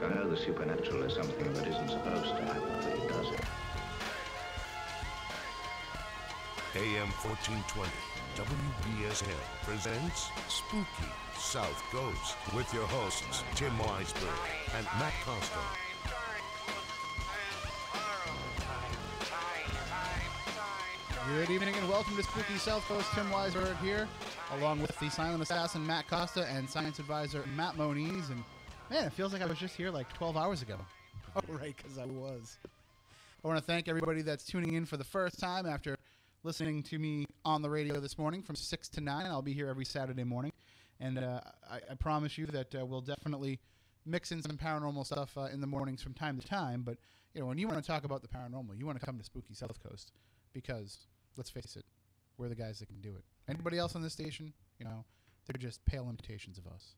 I know the supernatural is something that isn't supposed to happen, but it does happen. AM 1420, WBSM presents Spooky South Coast with your hosts, Tim Weisberg and Matt Costa. Good evening and welcome to Spooky South Coast. Tim Weisberg here, along with the silent assassin Matt Costa and science advisor Matt Moniz. And man, it feels like I was just here like 12 hours ago. Oh, right, because I was. I want to thank everybody that's tuning in for the first time after listening to me on the radio this morning from 6 to 9. I'll be here every Saturday morning. And I promise you that we'll definitely mix in some paranormal stuff in the mornings from time to time. But, you know, when you want to talk about the paranormal, you want to come to Spooky South Coast because, let's face it, we're the guys that can do it. Anybody else on this station, you know, they're just pale imitations of us.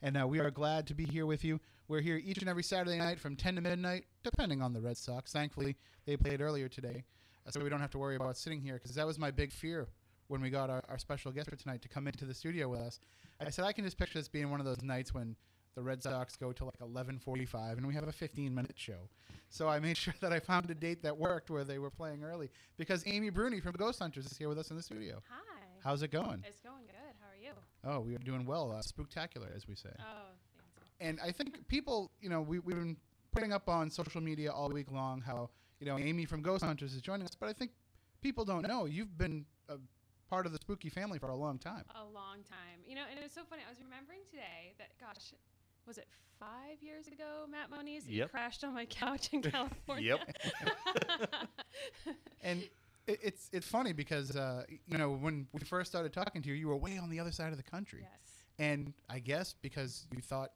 And we are glad to be here with you. We're here each and every Saturday night from 10 to midnight, depending on the Red Sox. Thankfully, they played earlier today, so we don't have to worry about sitting here, because that was my big fear when we got our special guest for tonight to come into the studio with us. I said I can just picture this being one of those nights when the Red Sox go to like 11:45 and we have a 15-minute show. So I made sure that I found a date that worked where they were playing early, because Amy Bruni from Ghost Hunters is here with us in the studio. Hi. How's it going? It's going good. How are you? Oh, we are doing well. Spooktacular, as we say. Oh, fancy. And I think people, you know, we've been putting up on social media all week long how, you know, Amy from Ghost Hunters is joining us. But I think people don't know you've been a part of the spooky family for a long time. A long time. You know, and it was so funny. I was remembering today that, gosh, was it 5 years ago, Matt Moniz? Yep. You crashed on my couch in California. Yep. And it's funny because, you know, when we first started talking to you, you were way on the other side of the country. Yes. And I guess because you thought,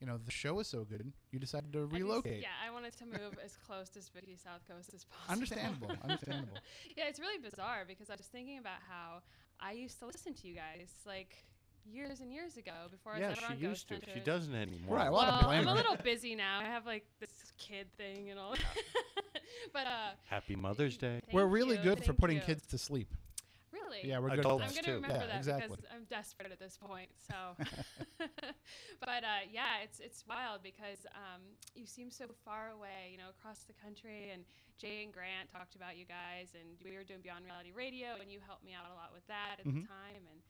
you know, the show was so good, you decided to relocate. I wanted to move as close to Spooky South Coast as possible. Understandable. Yeah, it's really bizarre because I was thinking about how I used to listen to you guys, like, years and years ago before I was ever on Ghost Hunters. She doesn't anymore. Right, Well, I'm a little busy now. I have like this kid thing and all. But Happy Mother's Day. We're really good for thank putting you. kids to sleep. Really? Yeah, we're good. Adults at I'm that. going to too. remember Yeah, that exactly. because I'm desperate at this point. So, but yeah, it's wild because you seem so far away, you know, across the country. And Jay and Grant talked about you guys, and we were doing Beyond Reality Radio, and you helped me out a lot with that at the time. And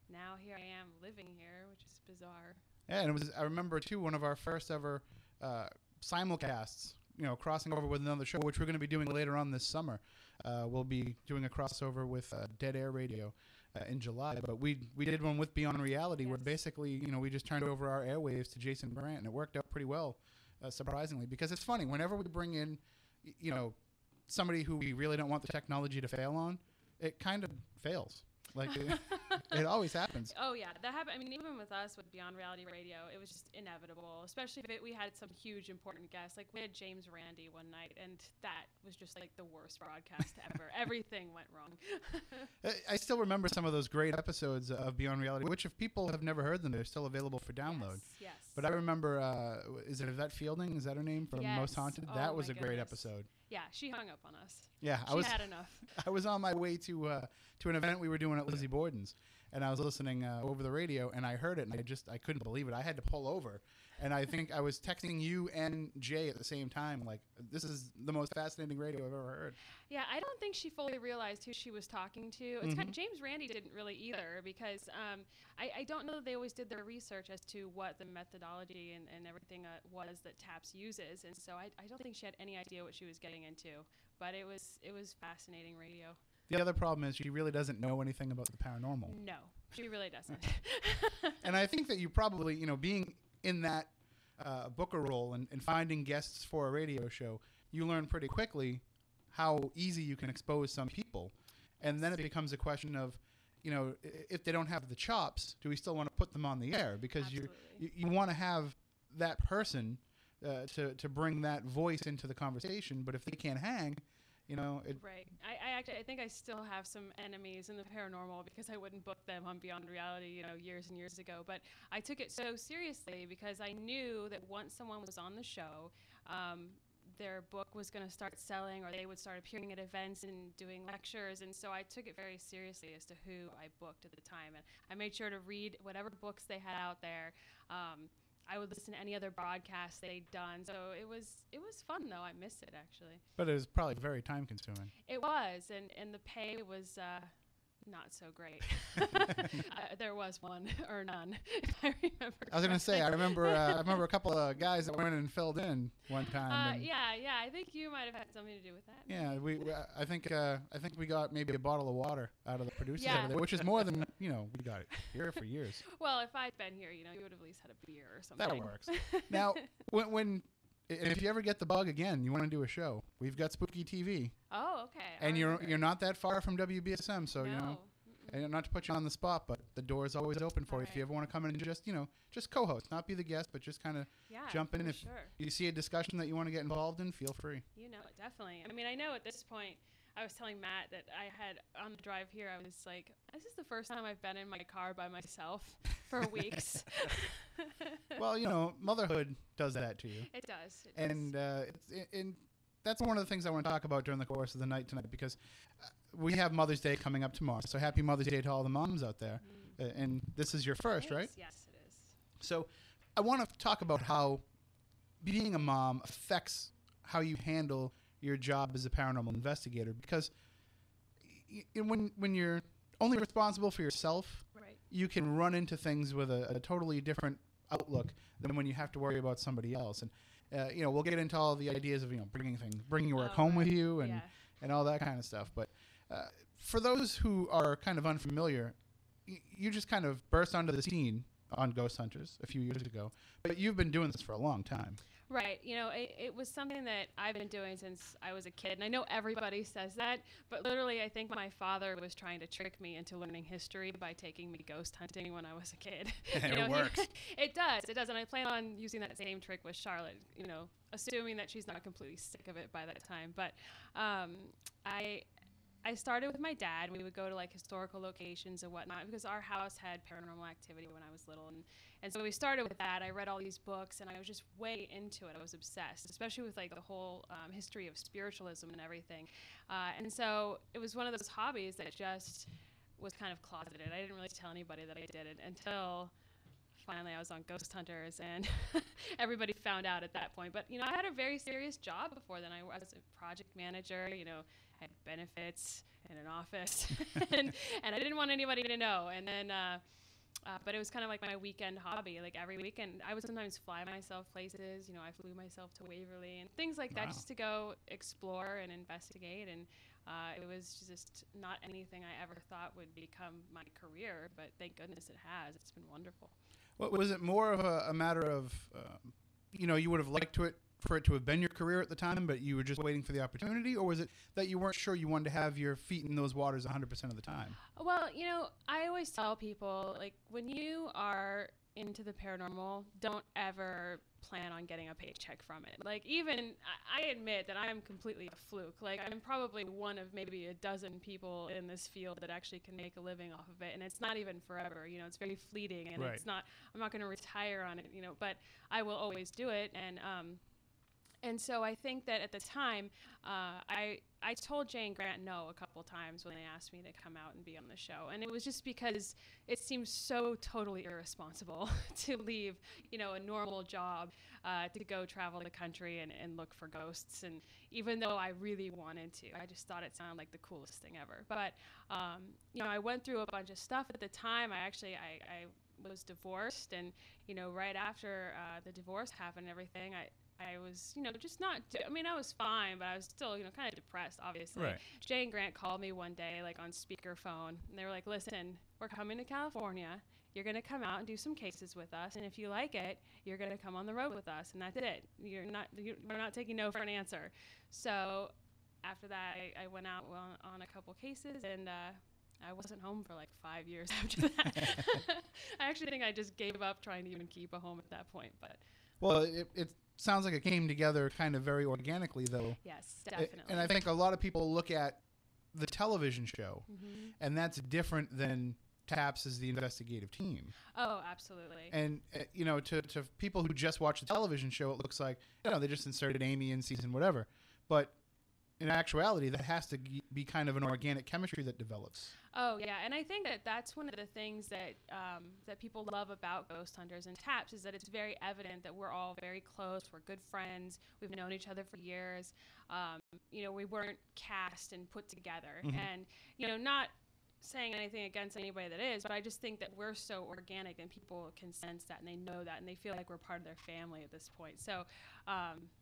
now here I am living here, which is bizarre. Yeah, and it was. I remember too, one of our first ever simulcasts. You know, crossing over with another show, which we're going to be doing later on this summer. We'll be doing a crossover with Dead Air Radio in July. But we did one with Beyond Reality, where basically, you know, we just turned over our airwaves to Jason Grant, and it worked out pretty well, surprisingly. Because it's funny, whenever we bring in, you know, somebody who we really don't want the technology to fail on, it kind of fails. Like it always happens. Oh yeah, that happened. I mean, even with us with Beyond Reality Radio, it was just inevitable. Especially if we had some huge important guests. Like we had James Randi one night, and that was just like the worst broadcast ever. Everything went wrong. I still remember some of those great episodes of Beyond Reality, which if people have never heard them, they're still available for download. Yes. But I remember, is it Yvette Fielding? Is that her name from Most Haunted? Oh, that was my a great goodness. episode. Yeah, she hung up on us. Yeah, she had enough. I was on my way to an event we were doing at Lizzie Borden's, and I was listening over the radio, and I heard it, and I couldn't believe it. I had to pull over, and I think I was texting you and Jay at the same time, like, this is the most fascinating radio I've ever heard. Yeah, I don't think she fully realized who she was talking to. It's kind of, James Randi didn't really either, because I don't know that they always did their research as to what the methodology and everything was that TAPS uses, and so I don't think she had any idea what she was getting into, but it was fascinating radio. The other problem is she really doesn't know anything about the paranormal. No, she really doesn't. And I think that you probably, you know, being in that booker role and finding guests for a radio show, you learn pretty quickly how easy you can expose some people. And then it becomes a question of, you know, if they don't have the chops, do we still want to put them on the air? Because you want to have that person to bring that voice into the conversation. But if they can't hang, you know, Right. I think I still have some enemies in the paranormal because I wouldn't book them on Beyond Reality, you know, years and years ago. But I took it so seriously because I knew that once someone was on the show, their book was going to start selling, or they would start appearing at events and doing lectures. And so I took it very seriously as to who I booked at the time. And I made sure to read whatever books they had out there. I would listen to any other broadcast they'd done. So it was fun though. I missed it actually. But it was probably very time consuming. It was, and the pay was not so great. There was one or none, if I remember. I was gonna say, I remember a couple of guys that went and filled in one time. And yeah. I think you might have had something to do with that. yeah, I think we got maybe a bottle of water out of the producers over there, which is more than we got here for years. Well, if I'd been here, you would have at least had a beer or something. That works. Now, when if you ever get the bug again, you want to do a show, we've got Spooky TV. Oh, okay. And you're not that far from WBSM, so No. And not to put you on the spot, but the door is always open for you if you ever want to come in and just co-host, not be the guest, but just kind of jump in. If sure. you see a discussion that you want to get involved in, feel free. Definitely. I mean, I know at this point, I was telling Matt that I had on the drive here, I was like, this is the first time I've been in my car by myself for weeks. Well, motherhood does that to you. It does. And that's one of the things I want to talk about during the course of the night tonight, because we have Mother's Day coming up tomorrow. So happy Mother's Day to all the moms out there. And this is your first, right? Yes, it is. So I want to talk about how being a mom affects how you handle your job as a paranormal investigator, because when you're only responsible for yourself, right, you can run into things with a totally different outlook than when you have to worry about somebody else. And we'll get into all the ideas of bringing work home with you and all that kind of stuff. But for those who are kind of unfamiliar, you just kind of burst onto the scene on Ghost Hunters a few years ago, but you've been doing this for a long time. Right. It was something that I've been doing since I was a kid. And I know everybody says that, but literally I think my father was trying to trick me into learning history by taking me ghost hunting when I was a kid. It works. It does. And I plan on using that same trick with Charlotte, assuming that she's not completely sick of it by that time. But I started with my dad. We would go to historical locations and whatnot because our house had paranormal activity when I was little. And so we started with that. I read all these books and I was just way into it. I was obsessed, especially with the whole history of spiritualism and everything. And so it was one of those hobbies that just was kind of closeted. I didn't really tell anybody that I did it until finally I was on Ghost Hunters and everybody found out at that point. But, I had a very serious job before then. I was a project manager, I had benefits in an office and I didn't want anybody to know. And then, but it was kind of like my weekend hobby. Like every weekend I would sometimes fly myself places, I flew myself to Waverly and things like that just to go explore and investigate. And it was just not anything I ever thought would become my career, but thank goodness it has. It's been wonderful. Well, was it more of a matter of, you would have liked for it to have been your career at the time, but you were just waiting for the opportunity? Or was it that you weren't sure you wanted to have your feet in those waters 100% of the time? Well, I always tell people, when you are into the paranormal, don't ever plan on getting a paycheck from it. I admit that I am completely a fluke. I'm probably one of maybe a dozen people in this field that actually can make a living off of it, and it's not even forever. It's very fleeting, and right. I'm not going to retire on it, but I will always do it. And so I think that at the time, I told Jane Grant no a couple times when they asked me to come out and be on the show. And it was just because it seems so totally irresponsible to leave, a normal job to go travel the country and look for ghosts. And even though I really wanted to, I just thought it sounded like the coolest thing ever. But, I went through a bunch of stuff at the time. I was divorced. And, right after the divorce happened and everything, I was, just not, I was fine, but I was still, kind of depressed, obviously. Right. Jane Grant called me one day, on speakerphone, and they were like, listen, we're coming to California. You're going to come out and do some cases with us, and if you like it, you're going to come on the road with us, and that's it. We're not taking no for an answer. So after that, I went out on a couple cases, and I wasn't home for 5 years after that. I actually think I just gave up trying to even keep a home at that point, but... Well, it sounds like it came together kind of very organically, though. Yes, definitely. And I think a lot of people look at the television show, and that's different than TAPS as the investigative team. Oh, absolutely. And, to people who just watch the television show, it looks like, they just inserted Amy in season whatever. But in actuality, that has to be kind of an organic chemistry that develops. Oh yeah, and I think that that's one of the things that that people love about ghost hunters and taps is that it's very evident that we're all very close. We're good friends. We've known each other for years. We weren't cast and put together, and not saying anything against anybody that is, but I just think that we're so organic and people can sense that and they know that and they feel like we're part of their family at this point. So,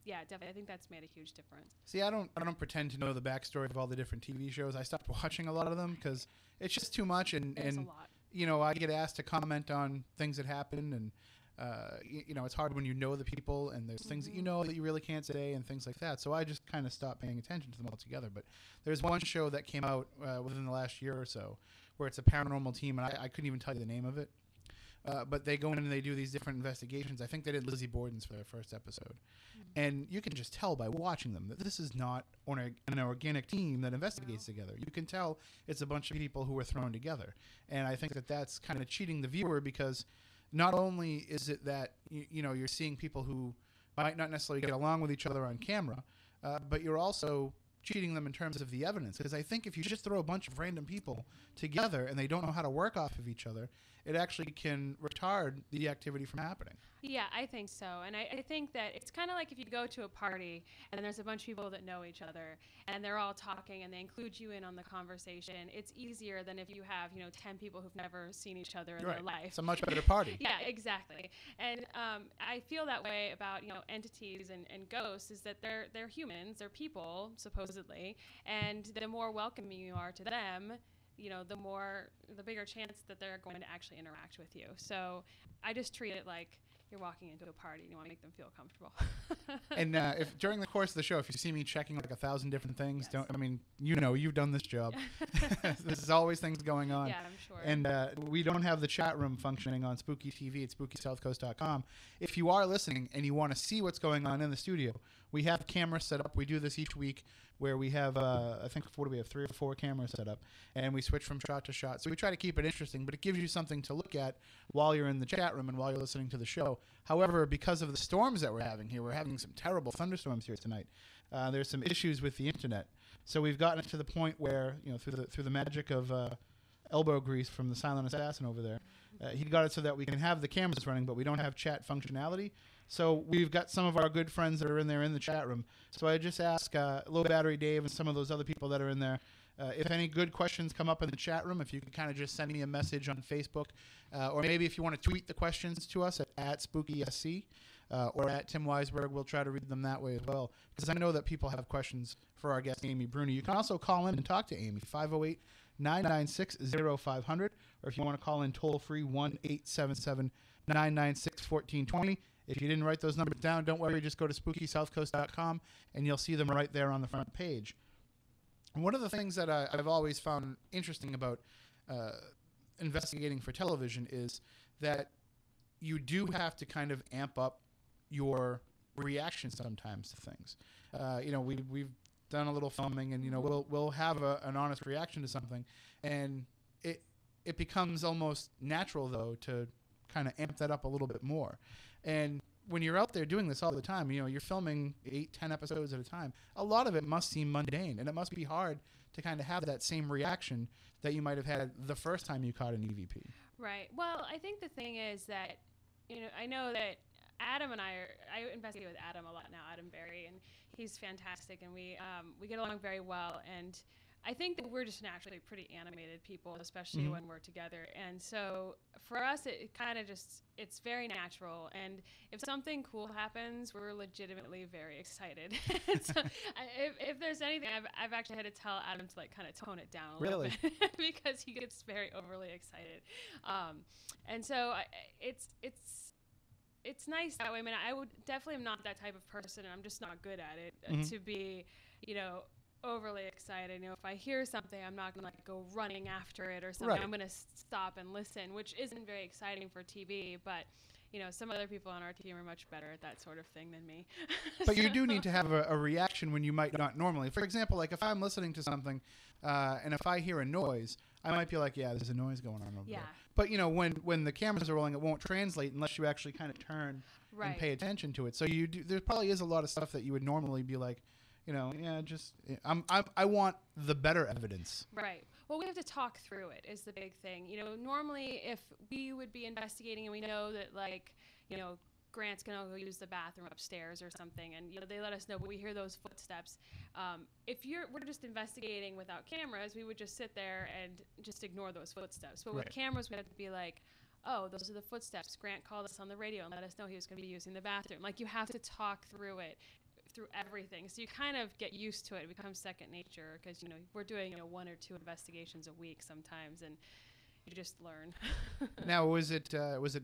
yeah, definitely, I think that's made a huge difference. See, I don't pretend to know the backstory of all the different TV shows. I stopped watching a lot of them because it's just too much, and It's a lot. I get asked to comment on things that happen, and it's hard when you know the people and there's things that you know that you really can't say and things like that. So I just kind of stopped paying attention to them altogether. But there's one show that came out within the last year or so where it's a paranormal team, and I couldn't even tell you the name of it. But they go in and they do these different investigations. I think they did Lizzie Borden's for their first episode. And you can just tell by watching them that this is not an organic team that investigates together. You can tell it's a bunch of people who were thrown together. And I think that that's kind of cheating the viewer because not only is it that you're seeing people who might not necessarily get along with each other on camera, but you're also cheating them in terms of the evidence. Because I think if you just throw a bunch of random people together and they don't know how to work off of each other, it actually can retard the activity from happening. Yeah, I think so. And I think that it's kind of like if you go to a party and there's a bunch of people that know each other and they're all talking and they include you in on the conversation. It's easier than if you have, 10 people who've never seen each other in their life. It's a much better party. Yeah, exactly. And I feel that way about, entities and ghosts is that they're humans, they're people, supposedly. And the more welcoming you are to them, the bigger chance that they're going to actually interact with you. So I just treat it like you're walking into a party and you want to make them feel comfortable. And if during the course of the show, if you see me checking like 1,000 different things, Yes. you've done this job. There's always things going on. Yeah, I'm sure. And we don't have the chat room functioning on Spooky TV at SpookySouthcoast.com. If you are listening and you want to see what's going on in the studio, we have cameras set up. We do this each week where we have, I think, what do we have, 3 or 4 cameras set up, and we switch from shot to shot. So we try to keep it interesting, but it gives you something to look at while you're in the chat room and while you're listening to the show. However, because of the storms that we're having here, we're having some terrible thunderstorms here tonight. There's some issues with the internet. So we've gotten it to the point where, through the magic of elbow grease from the silent assassin over there, he got it so that we can have the cameras running, but we don't have chat functionality. So we've got some of our good friends that are in there in the chat room. So I just ask Low Battery Dave and some of those other people that are in there, if any good questions come up in the chat room, if you could kind of just send me a message on Facebook, or maybe if you want to tweet the questions to us at SpookySC or at Tim Weisberg, we'll try to read them that way as well. Because I know that people have questions for our guest, Amy Bruni. You can also call in and talk to Amy, 508-996-0500, or if you want to call in toll-free, 1-877-996-1420. If you didn't write those numbers down, don't worry. Just go to SpookySouthcoast.com, and you'll see them right there on the front page. And one of the things that I've always found interesting about investigating for television is that you do have to kind of amp up your reaction sometimes to things. We've done a little filming, and we'll have an honest reaction to something, and it becomes almost natural though to kind of amp that up a little bit more. And when you're out there doing this all the time, you're filming 8-10 episodes at a time, a lot of it must seem mundane, and it must be hard to kind of have that same reaction that you might have had the first time you caught an EVP. Right. Well, I think the thing is that, I know that Adam and I investigate with Adam a lot now, Adam Berry, and he's fantastic, and we get along very well. And I think that we're just naturally pretty animated people, especially when we're together. And so for us, it kind of it's very natural. And if something cool happens, we're legitimately very excited. So if there's anything, I've actually had to tell Adam to kind of tone it down a little bit because he gets very overly excited. And so it's nice that way. I mean, I would definitely am not that type of person, and I'm just not good at it to be, overly excited. If I hear something, I'm not gonna go running after it or something. Right. I'm gonna stop and listen, which isn't very exciting for TV, but some other people on our team are much better at that sort of thing than me. But you do need to have a reaction when you might not normally. For example, like if I'm listening to something and if I hear a noise, I might be like, yeah, there's a noise going on over there. But when the cameras are rolling, it won't translate unless you actually kind of turn and pay attention to it. So there probably is a lot of stuff that you would normally be like, I want the better evidence. Right. Well, we have to talk through it is the big thing. Normally if we would be investigating and we know that Grant's going to go use the bathroom upstairs or something, and they let us know, but we hear those footsteps. If we're just investigating without cameras, we would just sit there and just ignore those footsteps. But with cameras, we have to be like, oh, those are the footsteps. Grant called us on the radio and let us know he was going to be using the bathroom. Like, you have to talk through it, through everything. So you kind of get used to it. It becomes second nature because, we're doing, 1 or 2 investigations a week sometimes, and you just learn. Now, was it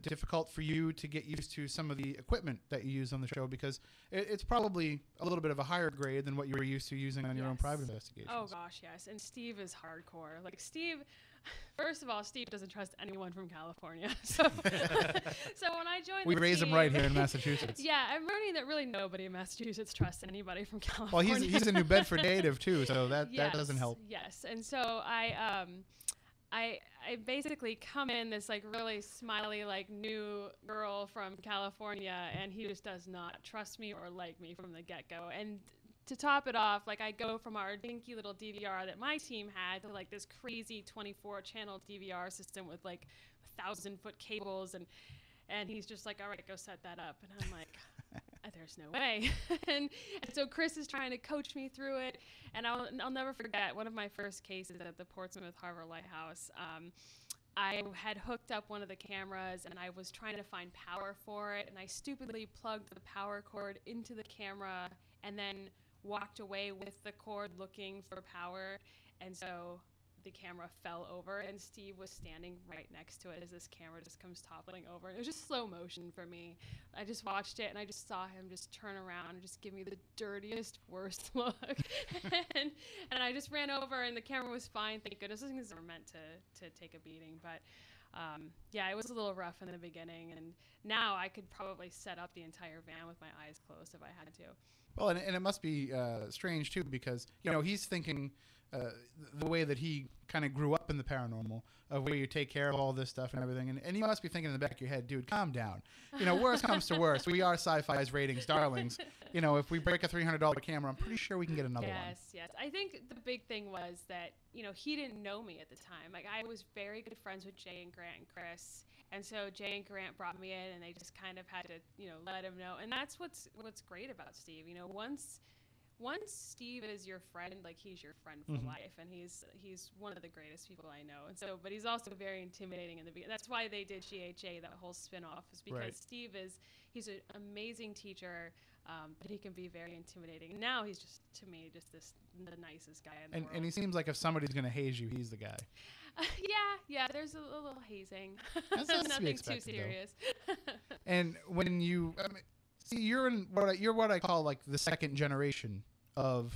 difficult for you to get used to some of the equipment that you use on the show? Because it's probably a little bit of a higher grade than what you were used to using on your own private investigations. Oh, gosh, yes. And Steve is hardcore. Like, Steve... First of all, Steve doesn't trust anyone from California. So, so when I joined we raise him right here in Massachusetts. Yeah, I'm learning that really nobody in Massachusetts trusts anybody from California. Well, he's a New Bedford native too, so that doesn't help. Yes, and so I basically come in this like really smiley like new girl from California, and he just does not trust me or like me from the get-go. And to top it off, like, I go from our dinky little DVR that my team had to like this crazy 24-channel DVR system with like 1,000-foot cables, and he's just like, all right, go set that up. And I'm like, there's no way. and so Chris is trying to coach me through it, and I'll never forget one of my first cases at the Portsmouth Harbor Lighthouse. I had hooked up one of the cameras, and I was trying to find power for it, and I stupidly plugged the power cord into the camera and then walked away with the cord looking for power, and so the camera fell over, and Steve was standing right next to it as this camera just comes toppling over. And it was just slow motion for me. I just watched it, and I just saw him just turn around and just give me the dirtiest, worst look. and I just ran over, and the camera was fine. Thank goodness. Those things were meant to take a beating, but yeah, it was a little rough in the beginning, and now I could probably set up the entire van with my eyes closed if I had to. Well, and it must be strange too, because he's thinking the way that he kind of grew up in the paranormal, of where you take care of all this stuff and everything, and you must be thinking in the back of your head, dude, calm down. Worst comes to worst, we are Sci-Fi's ratings darlings. If we break a $300 camera, I'm pretty sure we can get another one. Yes. I think the big thing was that he didn't know me at the time. Like, I was very good friends with Jay and Grant and Chris. And so Jay and Grant brought me in, and they just kind of had to, let him know. And that's what's great about Steve. Once Steve is your friend, like, he's your friend for life, and he's one of the greatest people I know. And so, but he's also very intimidating in the beginning. That's why they did GHA, that whole spinoff, is because Steve he's an amazing teacher, but he can be very intimidating. And now he's just, to me, just the nicest guy in the world. And he seems like if somebody's going to haze you, he's the guy. Yeah, there's a little hazing. That's to be Nothing expected, too serious. And when you see, you're what I call like the second generation of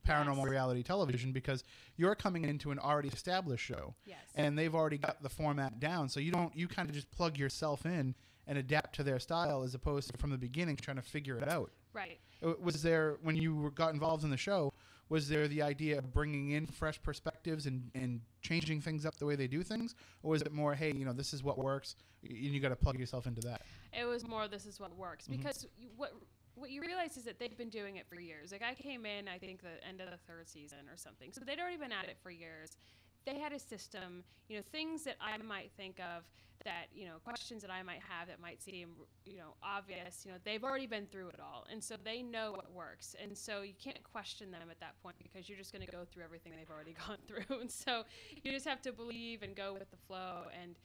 paranormal reality television, because you're coming into an already established show, and they've already got the format down. So you kind of just plug yourself in and adapt to their style, as opposed to from the beginning trying to figure it out. Right. Was there, when you got involved in the show, was there the idea of bringing in fresh perspectives and changing things up the way they do things? Or was it more, hey, this is what works, and you got to plug yourself into that? It was more, this is what works. Because what you realize is that they've been doing it for years. Like, I came in, I think, the end of the 3rd season or something. So they'd already been at it for years. They had a system, things that I might think of that, questions that I might have that might seem, obvious, they've already been through it all. And so they know what works. And so you can't question them at that point, because you're just going to go through everything they've already gone through. And so you just have to believe and go with the flow. And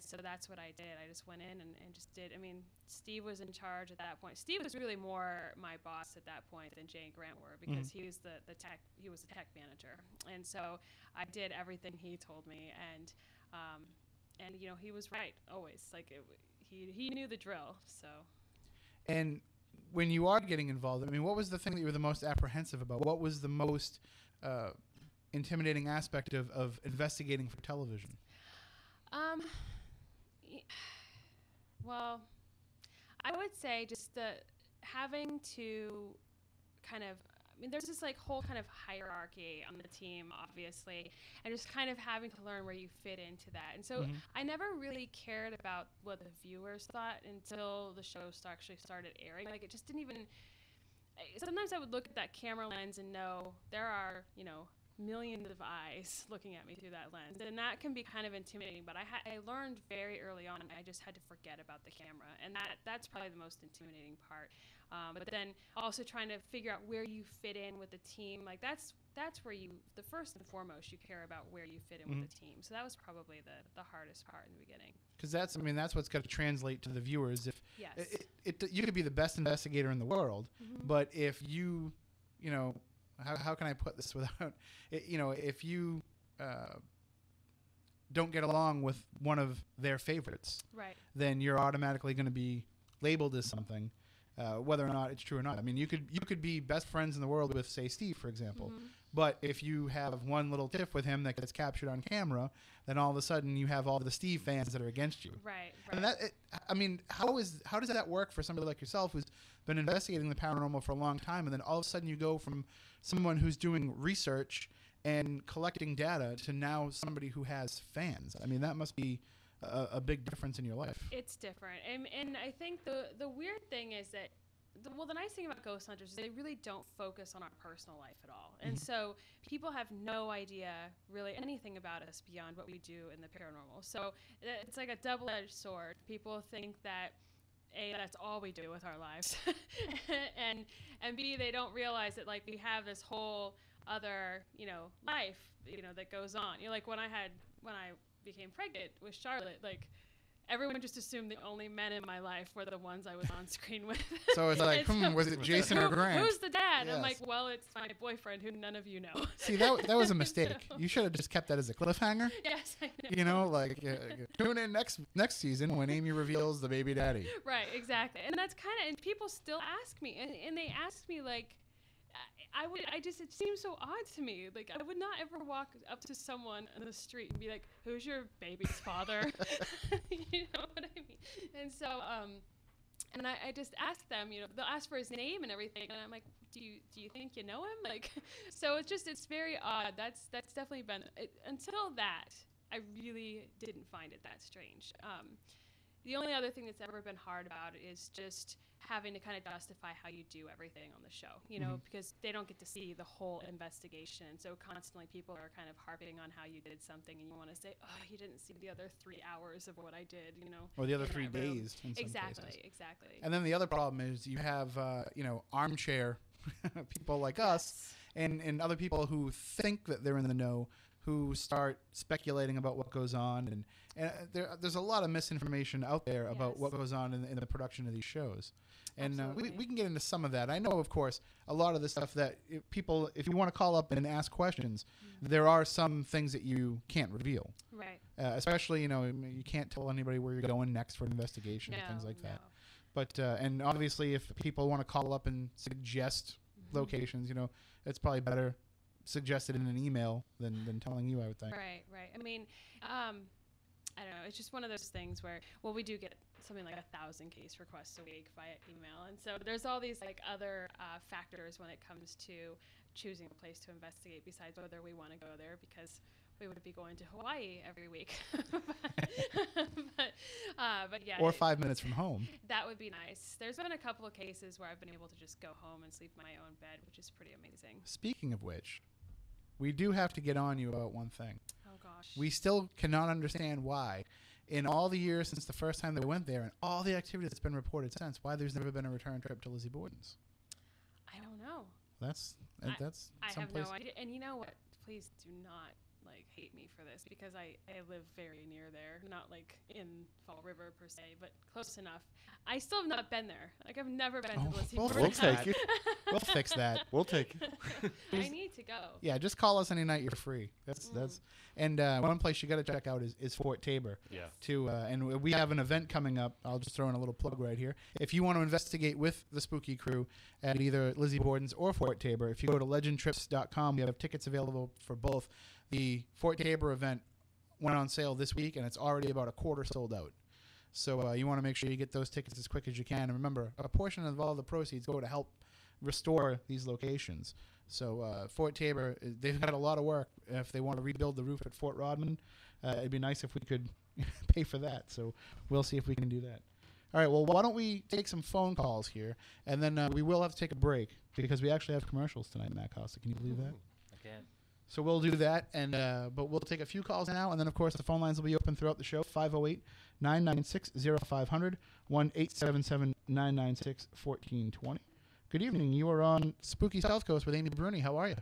so that's what I did. I just went in and just did. I mean, Steve was in charge at that point. Steve was really more my boss at that point than Jay and Grant were, because he was the tech. He was the tech manager, and so I did everything he told me. And he was right always. Like, he knew the drill. So. And when you are getting involved, I mean, what was the thing that you were the most apprehensive about? What was the most intimidating aspect of investigating for television? Well, I would say just having to kind of, there's this like whole kind of hierarchy on the team, obviously, and just kind of having to learn where you fit into that. And so I never really cared about what the viewers thought until the show actually started airing. Like, it just didn't even, sometimes I would look at that camera lens and know there are, millions of eyes looking at me through that lens, and that can be kind of intimidating. But I learned very early on, I just had to forget about the camera, and that's probably the most intimidating part. But then also trying to figure out where you fit in with the team, like that's where the first and foremost you care about where you fit in with the team. So that was probably the hardest part in the beginning. Because that's what's got to translate to the viewers. If yes. you could be the best investigator in the world, but if you know, how can I put this without, if you don't get along with one of their favorites, right, then you're automatically going to be labeled as something, whether or not it's true or not. I mean, you could be best friends in the world with, say, Steve, for example, but if you have one little tiff with him that gets captured on camera, then all of a sudden you have all the Steve fans that are against you. Right. And how does that work for somebody like yourself who's been investigating the paranormal for a long time, and then all of a sudden you go from someone who's doing research and collecting data to now somebody who has fans? I mean, that must be a big difference in your life. It's different. And I think the weird thing is that, the nice thing about ghost hunters is they really don't focus on our personal life at all. And so people have no idea really anything about us beyond what we do in the paranormal. So it's like a double-edged sword. People think that, A, that's all we do with our lives. and B, they don't realize that, like, we have this whole other, life, that goes on. Like when I became pregnant with Charlotte, like, everyone just assumed the only men in my life were the ones I was on screen with. So it's like, was it Jason or Grant? Who's the dad? Yes. I'm like, well, it's my boyfriend who none of you know. See, that was a mistake. You should have just kept that as a cliffhanger. Yes, I know. Tune in next season when Amy reveals the baby daddy. Right, exactly. And that's kind of, and people still ask me, and they ask me, like, it seems so odd to me. Like, I would not ever walk up to someone on the street and be like, who's your baby's father? You know what I mean? And so, and I just ask them, they'll ask for his name and everything. And I'm like, do you think you know him? Like, so it's very odd. That's definitely been, until that, I really didn't find it that strange. The only other thing that's ever been hard about it is just having to kind of justify how you do everything on the show, because they don't get to see the whole investigation. And so constantly people are kind of harping on how you did something, and you want to say, oh, you didn't see the other 3 hours of what I did, Or the other 3 days in some Exactly. And then the other problem is you have, armchair people like us and other people who think that they're in the know, who start speculating about what goes on. And there's a lot of misinformation out there about what goes on in the production of these shows. And we can get into some of that. I know, of course, a lot of the stuff that if you want to call up and ask questions, there are some things that you can't reveal. Right. Especially, you can't tell anybody where you're going next for an investigation and things like that. But and obviously, if people want to call up and suggest locations, it's probably better suggested in an email than telling you, I would think. Right. I mean, I don't know. It's just one of those things where, we do get something like 1,000 case requests a week via email. And so there's all these like other factors when it comes to choosing a place to investigate besides whether we want to go there, because we would be going to Hawaii every week. but yeah. Or 5 minutes from home. That would be nice. There's been a couple of cases where I've been able to just go home and sleep in my own bed, which is pretty amazing. Speaking of which, we do have to get on you about one thing. Oh, gosh. We still cannot understand why, in all the years since the first time they went there and all the activity that's been reported since, why there's never been a return trip to Lizzie Borden's. I don't know. That's I have someplace. no idea. And you know what? Please do not hate me for this, because I live very near there, not like in Fall River per se, but close enough. I still have not been there. Like, I've never been to Lizzie We'll Borden's. take it. We'll fix that. We'll take it. I need to go. Yeah, just call us any night. You're free. That's and one place you got to check out is Fort Tabor. Yeah. And we have an event coming up. I'll just throw in a little plug right here. If you want to investigate with the Spooky Crew at either Lizzie Borden's or Fort Tabor, if you go to legendtrips.com, we have tickets available for both. The Fort Tabor event went on sale this week, and it's already about a quarter sold out. So you want to make sure you get those tickets as quick as you can. And remember, a portion of all the proceeds go to help restore these locations. So Fort Tabor, they've got a lot of work. If they want to rebuild the roof at Fort Rodman, it'd be nice if we could pay for that. So we'll see if we can do that. All right, well, why don't we take some phone calls here, and then we will have to take a break because we actually have commercials tonight, Matt Costa. Can you believe that? I can. So we'll do that, and but we'll take a few calls now, and then, of course, the phone lines will be open throughout the show, 508-996-0500, 1-877-996-1420. Good evening. You are on Spooky South Coast with Amy Bruni. How are you?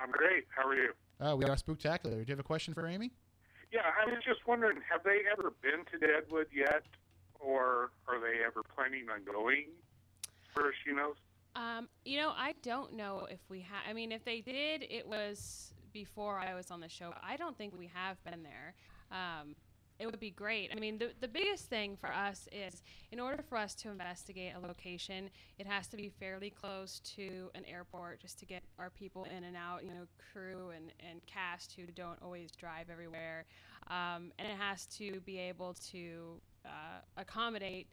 I'm great. How are you? We are spooktacular. Do you have a question for Amy? Yeah, I was just wondering, have they ever been to Deadwood yet, or are they ever planning on going? Where she knows? I don't know if we have. I mean, if they did, it was before I was on the show. I don't think we have been there. It would be great. I mean, the biggest thing for us is, in order for us to investigate a location, it has to be fairly close to an airport just to get our people in and out, crew and cast who don't always drive everywhere. And it has to be able to accommodate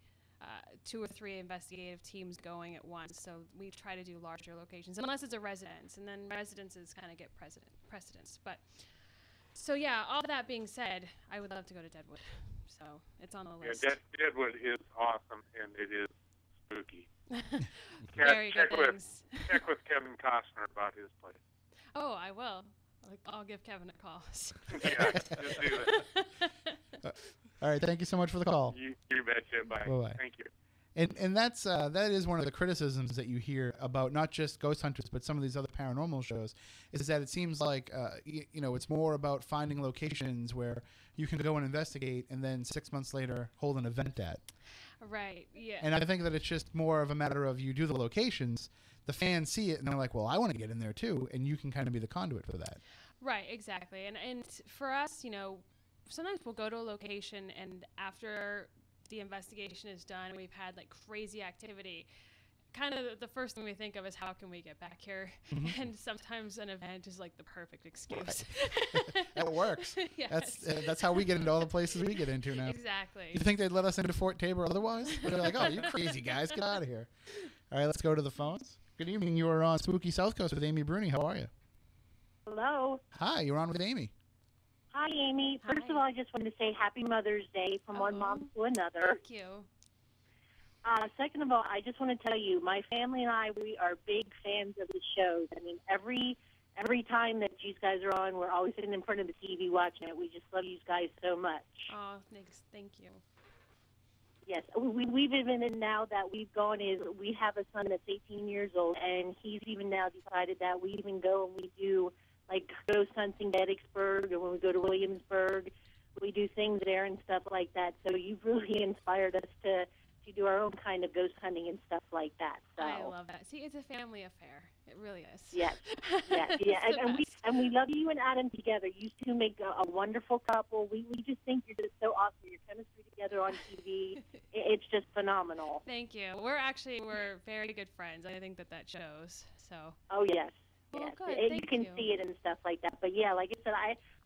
2 or 3 investigative teams going at once. So we try to do larger locations, unless it's a residence, and then residences kind of get precedence. But so yeah, all that being said, I would love to go to Deadwood. So it's on the list. Yeah, Deadwood is awesome, and it is spooky. Very good things. Check with Kevin Costner about his place. Oh, I will. I'll give Kevin a call. Yeah, just do that. All right, thank you so much for the call. You betcha. Bye. Bye-bye. Thank you. And that's that is one of the criticisms that you hear about not just Ghost Hunters, but some of these other paranormal shows, is that it seems like it's more about finding locations where you can go and investigate, and then 6 months later hold an event at. Right. Yeah. And I think that it's just more of a matter of you do the locations, the fans see it, and they're like, well, I want to get in there too, and you can kind of be the conduit for that. Right. Exactly. And for us, sometimes we'll go to a location, and after the investigation is done, we've had like crazy activity, kind of the first thing we think of is how can we get back here. Mm-hmm. And sometimes an event is like the perfect excuse. Right. That works. Yes. That's how we get into all the places we get into now. Exactly. You think they'd let us into Fort Tabor otherwise? They're like, oh, you crazy guys, get out of here. All right, let's go to the phones. Good evening. You are on Spooky South Coast with Amy Bruni. How are you? Hello. Hi, you're on with Amy. Hi, Amy. First of all, I just wanted to say Happy Mother's Day from one mom to another. Thank you. Second of all, I just want to tell you, my family and I, we are big fans of the shows. I mean, every time that you guys are on, we're always sitting in front of the TV watching it. We just love you guys so much. Oh, thanks. Thank you. Yes, we've even now that we've gone is we have a son that's 18 years old, and he's even now decided that we even go and we do like ghost hunting Gettysburg, or when we go to Williamsburg, we do things there and stuff like that. So you've really inspired us to do our own kind of ghost hunting and stuff like that. So I love that. See, it's a family affair. It really is. Yes, yes, yeah. and we love you and Adam together. You two make a wonderful couple. We just think you're just so awesome. Your chemistry together on TV, it's just phenomenal. Thank you. We're very good friends. I think that shows. So. Oh yes. Well, yes. good. You can see it and stuff like that. But yeah, like I said,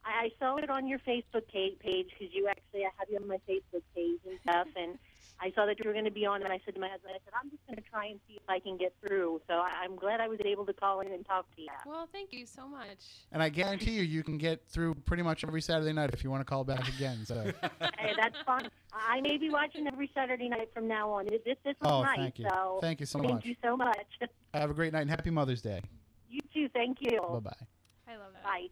I saw it on your Facebook page because I have you on my Facebook page and stuff, and I saw that you were going to be on, and I said to my husband, I said, I'm just going to try and see if I can get through. So I'm glad I was able to call in and talk to you. Well, thank you so much. And I guarantee you can get through pretty much every Saturday night if you want to call back again. So. Hey, that's fine. I may be watching every Saturday night from now on. This was nice. Thank you. So thank you so much. Thank you so much. Have a great night and happy Mother's Day. You too. Thank you. Bye-bye. I love that. Bye.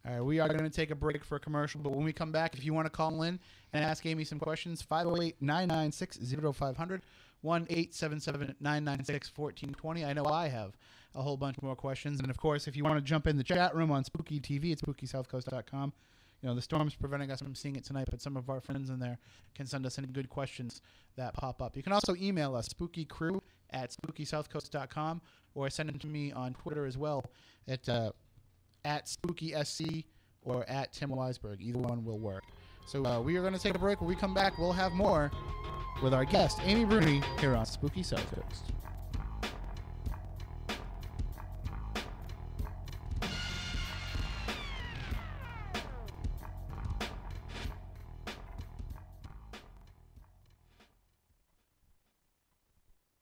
All right, we are going to take a break for a commercial, but when we come back, if you want to call in and ask Amy some questions, 508-996-0500, 1-877-996-1420. I know I have a whole bunch more questions. And, of course, if you want to jump in the chat room on Spooky TV, it's SpookySouthCoast.com. The storm's preventing us from seeing it tonight, but some of our friends in there can send us any good questions that pop up. You can also email us, spookycrew@SpookySouthCoast.com, or send them to me on Twitter as well at SpookySC or at Tim Weisberg. Either one will work. So we are going to take a break. When we come back, we'll have more with our guest, Amy Bruni, here on Spooky South Coast.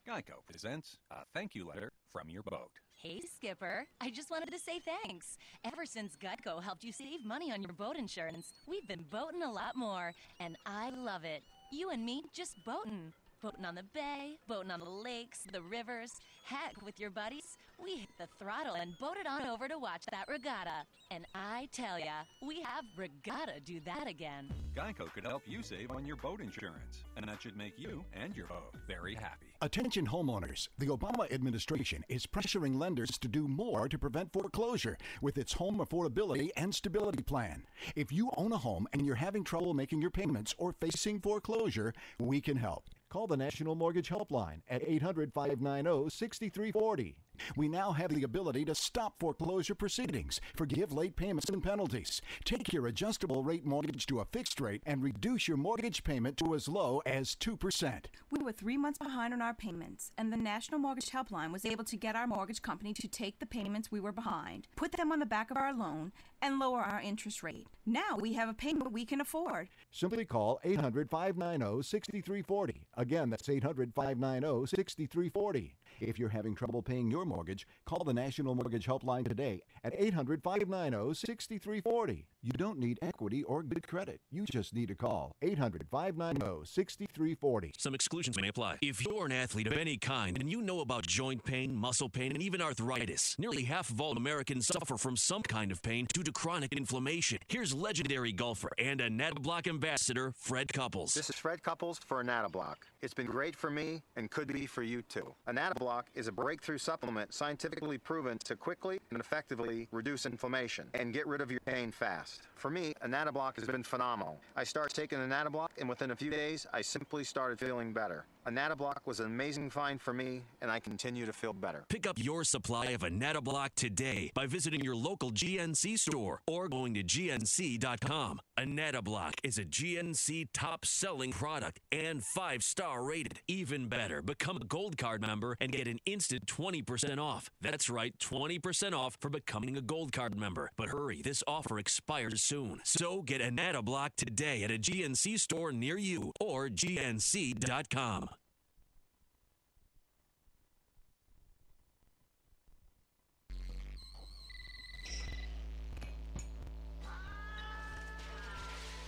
Geico presents a thank you letter from your boat. Hey, Skipper. I just wanted to say thanks. Ever since Geico helped you save money on your boat insurance, we've been boating a lot more, and I love it. You and me just boating. Boating on the bay, boating on the lakes, the rivers. Heck, with your buddies, we hit the throttle and boated on over to watch that regatta. And I tell ya, we have regatta do that again. Geico could help you save on your boat insurance, and that should make you and your boat very happy. Attention homeowners, the Obama administration is pressuring lenders to do more to prevent foreclosure with its Home Affordability and Stability Plan. If you own a home and you're having trouble making your payments or facing foreclosure, we can help. Call the National Mortgage Helpline at 800-590-6340. We now have the ability to stop foreclosure proceedings, forgive late payments and penalties, take your adjustable rate mortgage to a fixed rate, and reduce your mortgage payment to as low as 2%. We were 3 months behind on our payments, and the National Mortgage Helpline was able to get our mortgage company to take the payments we were behind, put them on the back of our loan, and lower our interest rate. Now we have a payment we can afford. Simply call 800-590-6340. Again, that's 800-590-6340. If you're having trouble paying your mortgage, call the National Mortgage Helpline today at 800-590-6340. You don't need equity or good credit. You just need to call 800-590-6340. Some exclusions may apply. If you're an athlete of any kind and you know about joint pain, muscle pain, and even arthritis, nearly half of all Americans suffer from some kind of pain due to chronic inflammation. Here's legendary golfer and Anatoblock ambassador Fred Couples. This is Fred Couples for Anatoblock. It's been great for me and could be for you too. Anatoblock is a breakthrough supplement scientifically proven to quickly and effectively reduce inflammation and get rid of your pain fast. For me, Anatoblock has been phenomenal. I started taking Anatoblock, and within a few days, I simply started feeling better. Anatoblock was an amazing find for me, and I continue to feel better. Pick up your supply of Anatoblock today by visiting your local GNC store or going to gnc.com. Anatoblock is a GNC top-selling product and 5-star rated. Even better, become a Gold Card member and get an instant 20% off. That's right, 20% off for becoming a Gold Card member. But hurry, this offer expires soon. So get Anatoblock today at a GNC store near you or gnc.com.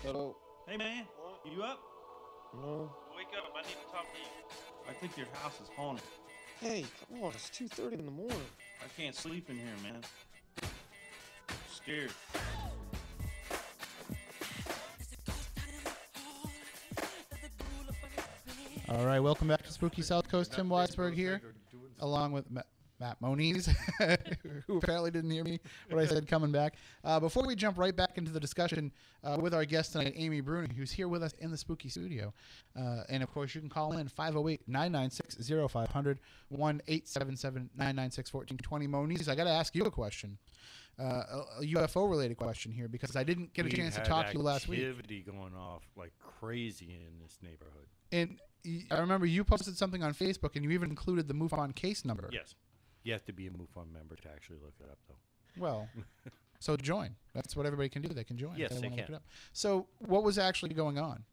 Hello. Hey man, you up? No. Wake up, I need to talk to you. I think your house is haunted. Hey, come on, it's 2:30 in the morning. I can't sleep in here, man. I'm scared. All right, welcome back to Spooky South Coast. Tim Weisberg here, along with Matt Moniz, who apparently didn't hear me what I said coming back. Before we jump right back into the discussion with our guest tonight, Amy Bruni, who's here with us in the Spooky Studio. And, of course, you can call in 508-996-0500, 1-877-996-1420. Moniz, I got to ask you a question, a UFO-related question here, because I didn't get a chance to talk to you last week. Activity going off like crazy in this neighborhood. And I remember you posted something on Facebook, and you even included the MUFON case number. Yes. You have to be a MUFON member to actually look it up, though. Well, so join. That's what everybody can do. They can join. Yes, they wanna can. look it up. So what was actually going on?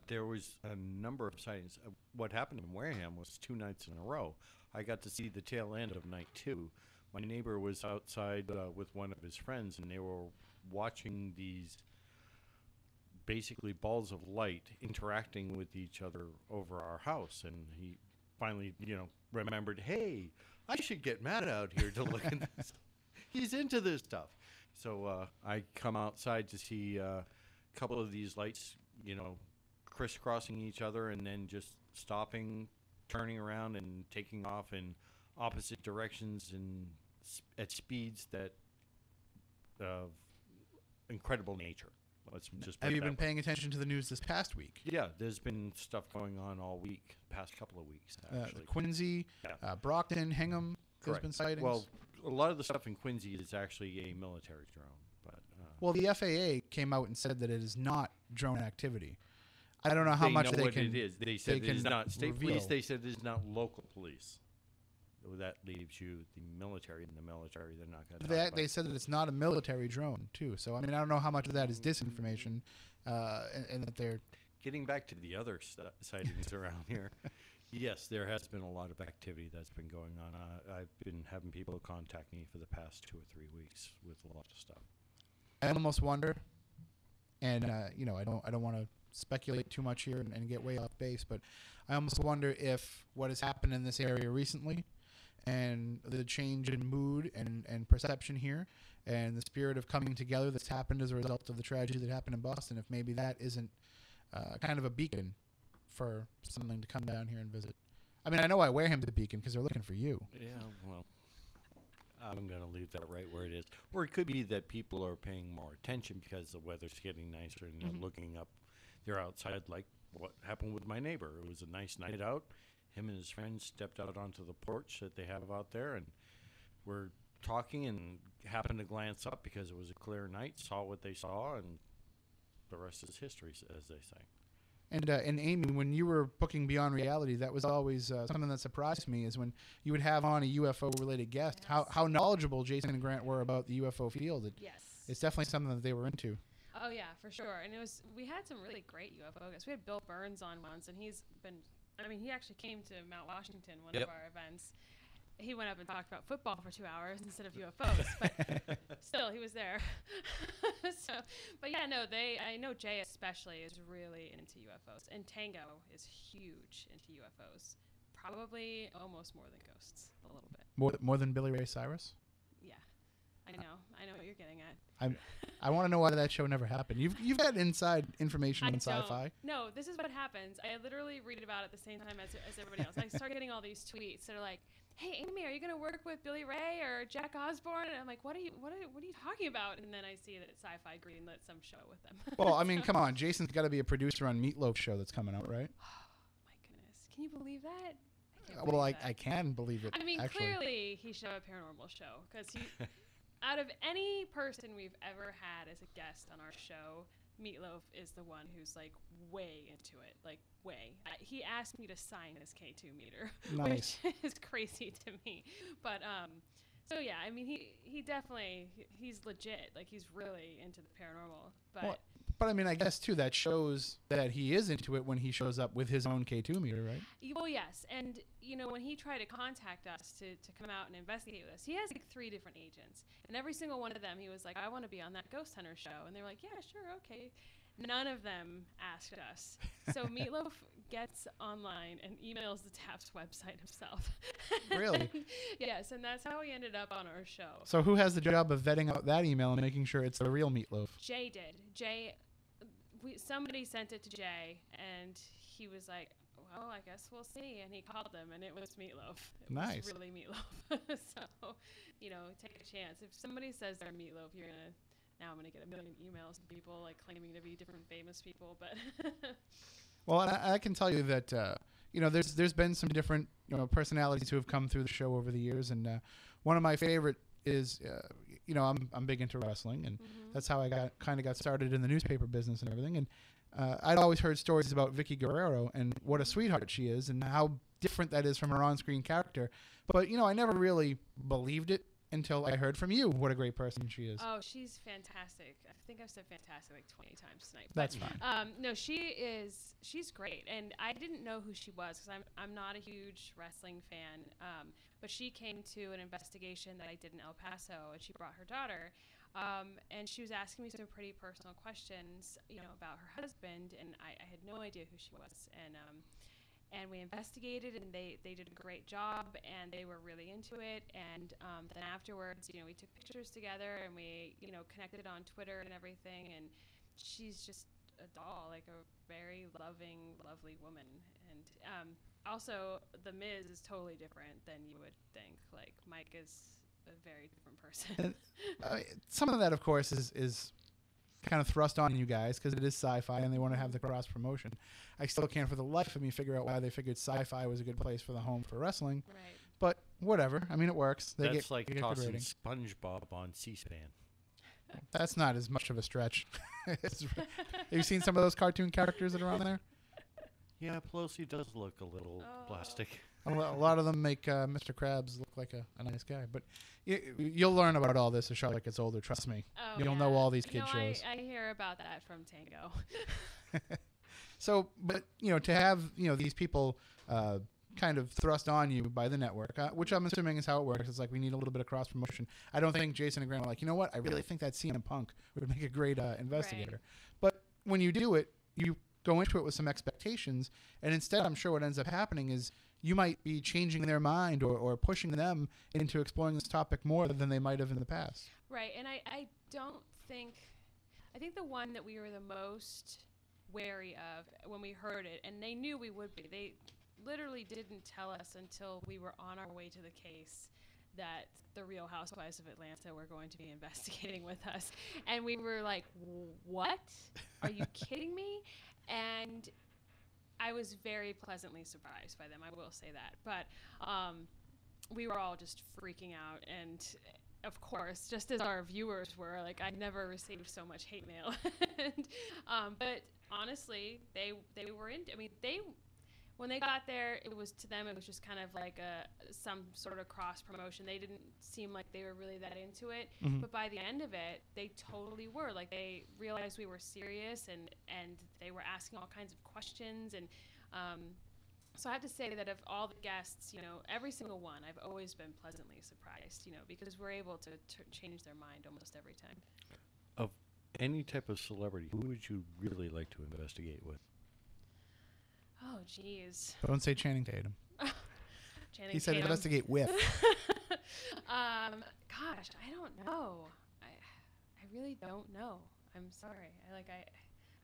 There was a number of sightings. What happened in Wareham was 2 nights in a row. I got to see the tail end of night 2. My neighbor was outside with one of his friends, and they were watching these basically balls of light interacting with each other over our house. And he finally, remembered, hey, I should get Matt out here to look at this. He's into this stuff. So I come outside to see a couple of these lights, crisscrossing each other and then just stopping, turning around, and taking off in opposite directions and at speeds that of incredible nature. Let's just Have you been paying attention to the news this past week? Yeah, there's been stuff going on all week, past couple of weeks, actually. Quincy, Brockton, Hingham, there's been sightings. Well, a lot of the stuff in Quincy is actually a military drone. But well, the FAA came out and said that it is not drone activity. I don't know how much they can. It is. They said it is not state reveal. Police. They said it is not local police. That leaves you the military. In the military, they're not going to. They said that it's not a military drone too. So I mean, I don't know how much of that is disinformation, and that they're getting back to the other sightings around here. Yes, there has been a lot of activity that's been going on. I've been having people contact me for the past 2 or 3 weeks with a lot of stuff. I almost wonder, and I don't want to speculate too much here and get way off base, but I almost wonder if what has happened in this area recently and the change in mood and perception here and the spirit of coming together that's happened as a result of the tragedy that happened in Boston, if maybe that isn't kind of a beacon for something to come down here and visit. I mean, I know I wear him the beacon because they're looking for you. Yeah, well, I'm going to leave that right where it is. Or it could be that people are paying more attention because the weather's getting nicer and they're looking up. They're outside like what happened with my neighbor. It was a nice night out. Him and his friends stepped out onto the porch that they have out there, and we're talking and happened to glance up because it was a clear night, saw what they saw, and the rest is history, as they say. And Amy, when you were booking Beyond Reality, that was always something that surprised me, is when you would have on a UFO-related guest, how knowledgeable Jason and Grant were about the UFO field. It's definitely something that they were into. Oh yeah, for sure. And we had some really great UFO guests. We had Bill Burns on once, and he actually came to Mount Washington, one of our events. He went up and talked about football for 2 hours instead of UFOs, but still, he was there. But yeah, no, I know Jay especially is really into UFOs, and Tango is huge into UFOs. Probably almost more than ghosts, a little bit. More than Billy Ray Cyrus? Yeah, I know what you're getting at. I want to know why that show never happened. You've got inside information on sci-fi. No, this is what happens. I literally read about it at the same time as everybody else. I start getting all these tweets that are like, "Hey, Amy, are you going to work with Billy Ray or Jack Osborne?" And I'm like, what are you talking about? And then I see that Sci-Fi greenlit some show with them. Well, I mean, come on. Jason's got to be a producer on Meatloaf's show that's coming out, right? Oh, my goodness. Can you believe that? I can believe it. I mean, actually. Clearly he should have a paranormal show, because out of any person we've ever had as a guest on our show, Meatloaf is the one who's like way into it, like way. He asked me to sign his K2 meter, nice. Which is crazy to me. But so yeah, I mean, he definitely, he's legit, like he's really into the paranormal. But I mean, I guess too that shows that he is into it when he shows up with his own K2 meter, right? Well, yes, and when he tried to contact us to come out and investigate with us, he has like 3 different agents, and every single one of them, he was like, "I want to be on that Ghost Hunter show," and they were like, "Yeah, sure, okay." None of them asked us. So Meatloaf gets online and emails the TAPS website himself. Really? Yes, and that's how he ended up on our show. So who has the job of vetting out that email and making sure it's the real Meatloaf? Jay did. Somebody sent it to Jay, and he was like, "Well, I guess we'll see." And he called them, and it was Meatloaf. It nice. was really Meatloaf. So, take a chance. If somebody says they're Meatloaf, now I'm going to get a million emails from people like claiming to be different famous people. But well, I can tell you that there's been some different personalities who have come through the show over the years, and one of my favorite is I'm big into wrestling, and that's how I got started in the newspaper business and everything. And I'd always heard stories about Vicky Guerrero and what a sweetheart she is, and how different that is from her on-screen character. But I never really believed it until I heard from you what a great person she is. Oh, she's fantastic. I think I've said fantastic like 20 times tonight. That's fine. No, she's great. And I didn't know who she was because I'm not a huge wrestling fan. But she came to an investigation that I did in El Paso, and she brought her daughter. And she was asking me some pretty personal questions, about her husband, and I had no idea who she was. And we investigated, and they did a great job, and they were really into it. And then afterwards, we took pictures together, and we, connected on Twitter and everything. And she's just a doll, like a very loving, lovely woman. And also, The Miz is totally different than you would think. Like, Mike is a very different person. Some of that, of course, is kind of thrust on you guys because it is sci-fi and they want to have the cross promotion. I still can't for the life of me figure out why they figured sci-fi was a good place for the home for wrestling. Right. But whatever. I mean, it works. That's like tossing SpongeBob on C-SPAN. That's not as much of a stretch. Have you seen some of those cartoon characters that are on there? Yeah, Pelosi does look a little plastic. A lot of them make Mr. Krabs look like a nice guy. But you'll learn about all this as Charlotte gets older. Trust me. Oh, You'll know all these kid shows. I hear about that from Tango. So, but, to have, these people kind of thrust on you by the network, which I'm assuming is how it works. It's like we need a little bit of cross promotion. I don't think Jason and Grant are like, you know what? I really think that CM Punk would make a great investigator. Right. But when you do it, you go into it with some expectations, and instead I'm sure what ends up happening is you might be changing their mind or pushing them into exploring this topic more than they might have in the past. Right, and I think the one that we were the most wary of when we heard it, and they knew we would be, they literally didn't tell us until we were on our way to the case that the Real Housewives of Atlanta were going to be investigating with us. And we were like, what? Are you kidding me? And I was very pleasantly surprised by them, I will say that. But we were all just freaking out. And of course, just as our viewers were, like, I never received so much hate mail. But honestly, they were into, when they got there, it was just kind of like some sort of cross promotion. They didn't seem like they were really that into it. Mhm. But by the end of it, they totally were. Like, they realized we were serious, and they were asking all kinds of questions. And so I have to say that of all the guests, every single one, I've always been pleasantly surprised, because we're able to change their mind almost every time. Of any type of celebrity, who would you really like to investigate with? Oh, geez. Don't say Channing Tatum. He said Tatum. investigate with. Gosh, I don't know. I really don't know. I'm sorry.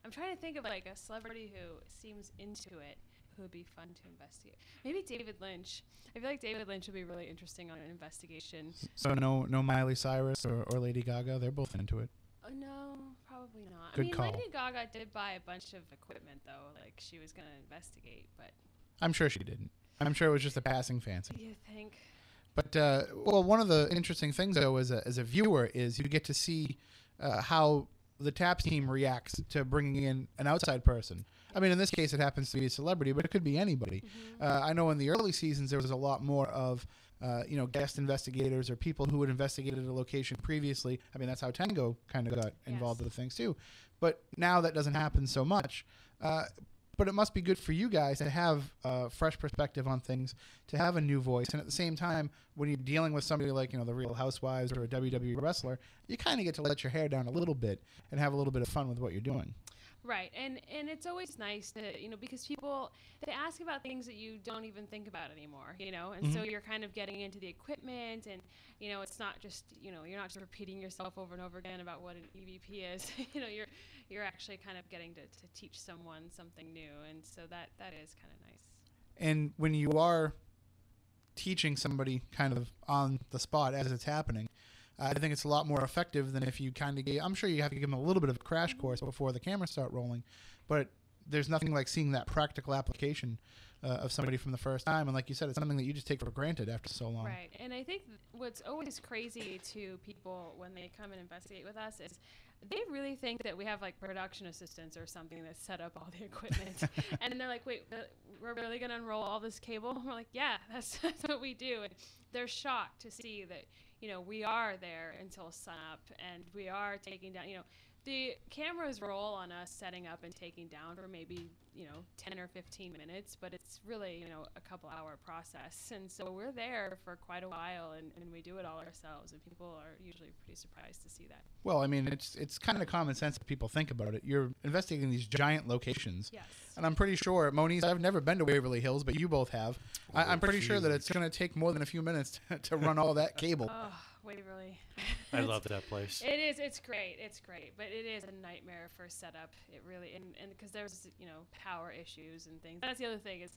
I'm trying to think of like a celebrity who seems into it, who would be fun to investigate. Maybe David Lynch. I feel like David Lynch would be really interesting on an investigation. So no Miley Cyrus or Lady Gaga. They're both into it. No, probably not. Good call. Lady Gaga did buy a bunch of equipment, though. Like, she was going to investigate, but... I'm sure she didn't. I'm sure it was just a passing fancy. You think? But, one of the interesting things, though, as a viewer, is you get to see how the TAPS team reacts to bringing in an outside person. In this case, it happens to be a celebrity, but it could be anybody. Mm-hmm. I know in the early seasons, there was a lot more of guest investigators or people who had investigated a location previously. That's how Tango kind of got involved with things too. But now that doesn't happen so much. But it must be good for you guys to have a fresh perspective on things, to have a new voice. And at the same time, when you're dealing with somebody like, the Real Housewives or a WWE wrestler, you kind of get to let your hair down a little bit and have a little bit of fun with what you're doing. Right, and it's always nice to, because people, they ask about things that you don't even think about anymore, and so you're kind of getting into the equipment, and, it's not just, you're not just repeating yourself over and over again about what an EVP is, you're actually kind of getting to teach someone something new, and so that is kind of nice. And when you are teaching somebody kind of on the spot as it's happening, I think it's a lot more effective than if you kind of I'm sure you have to give them a little bit of a crash course before the cameras start rolling, but there's nothing like seeing that practical application of somebody from the first time. And like you said, it's something that you just take for granted after so long. Right. And I think what's always crazy to people when they come and investigate with us is they really think that we have like production assistants or something that set up all the equipment. And then they're like, wait, we're really going to unroll all this cable? And we're like, yeah, that's what we do. And they're shocked to see that, we are there until sunup, and we are taking down, the cameras roll on us setting up and taking down for maybe, 10 or 15 minutes, but it's really, a couple hour process. And so we're there for quite a while, and we do it all ourselves, and people are usually pretty surprised to see that. Well, it's kind of common sense if people think about it. You're investigating these giant locations. Yes. And I'm pretty sure, Moniz, I've never been to Waverly Hills, but you both have. I'm pretty sure that it's going to take more than a few minutes to run all that cable. Oh, Waverly. I love that place. It is. It's great. But it is a nightmare for setup. It really, and because there's, power issues and things. That's the other thing is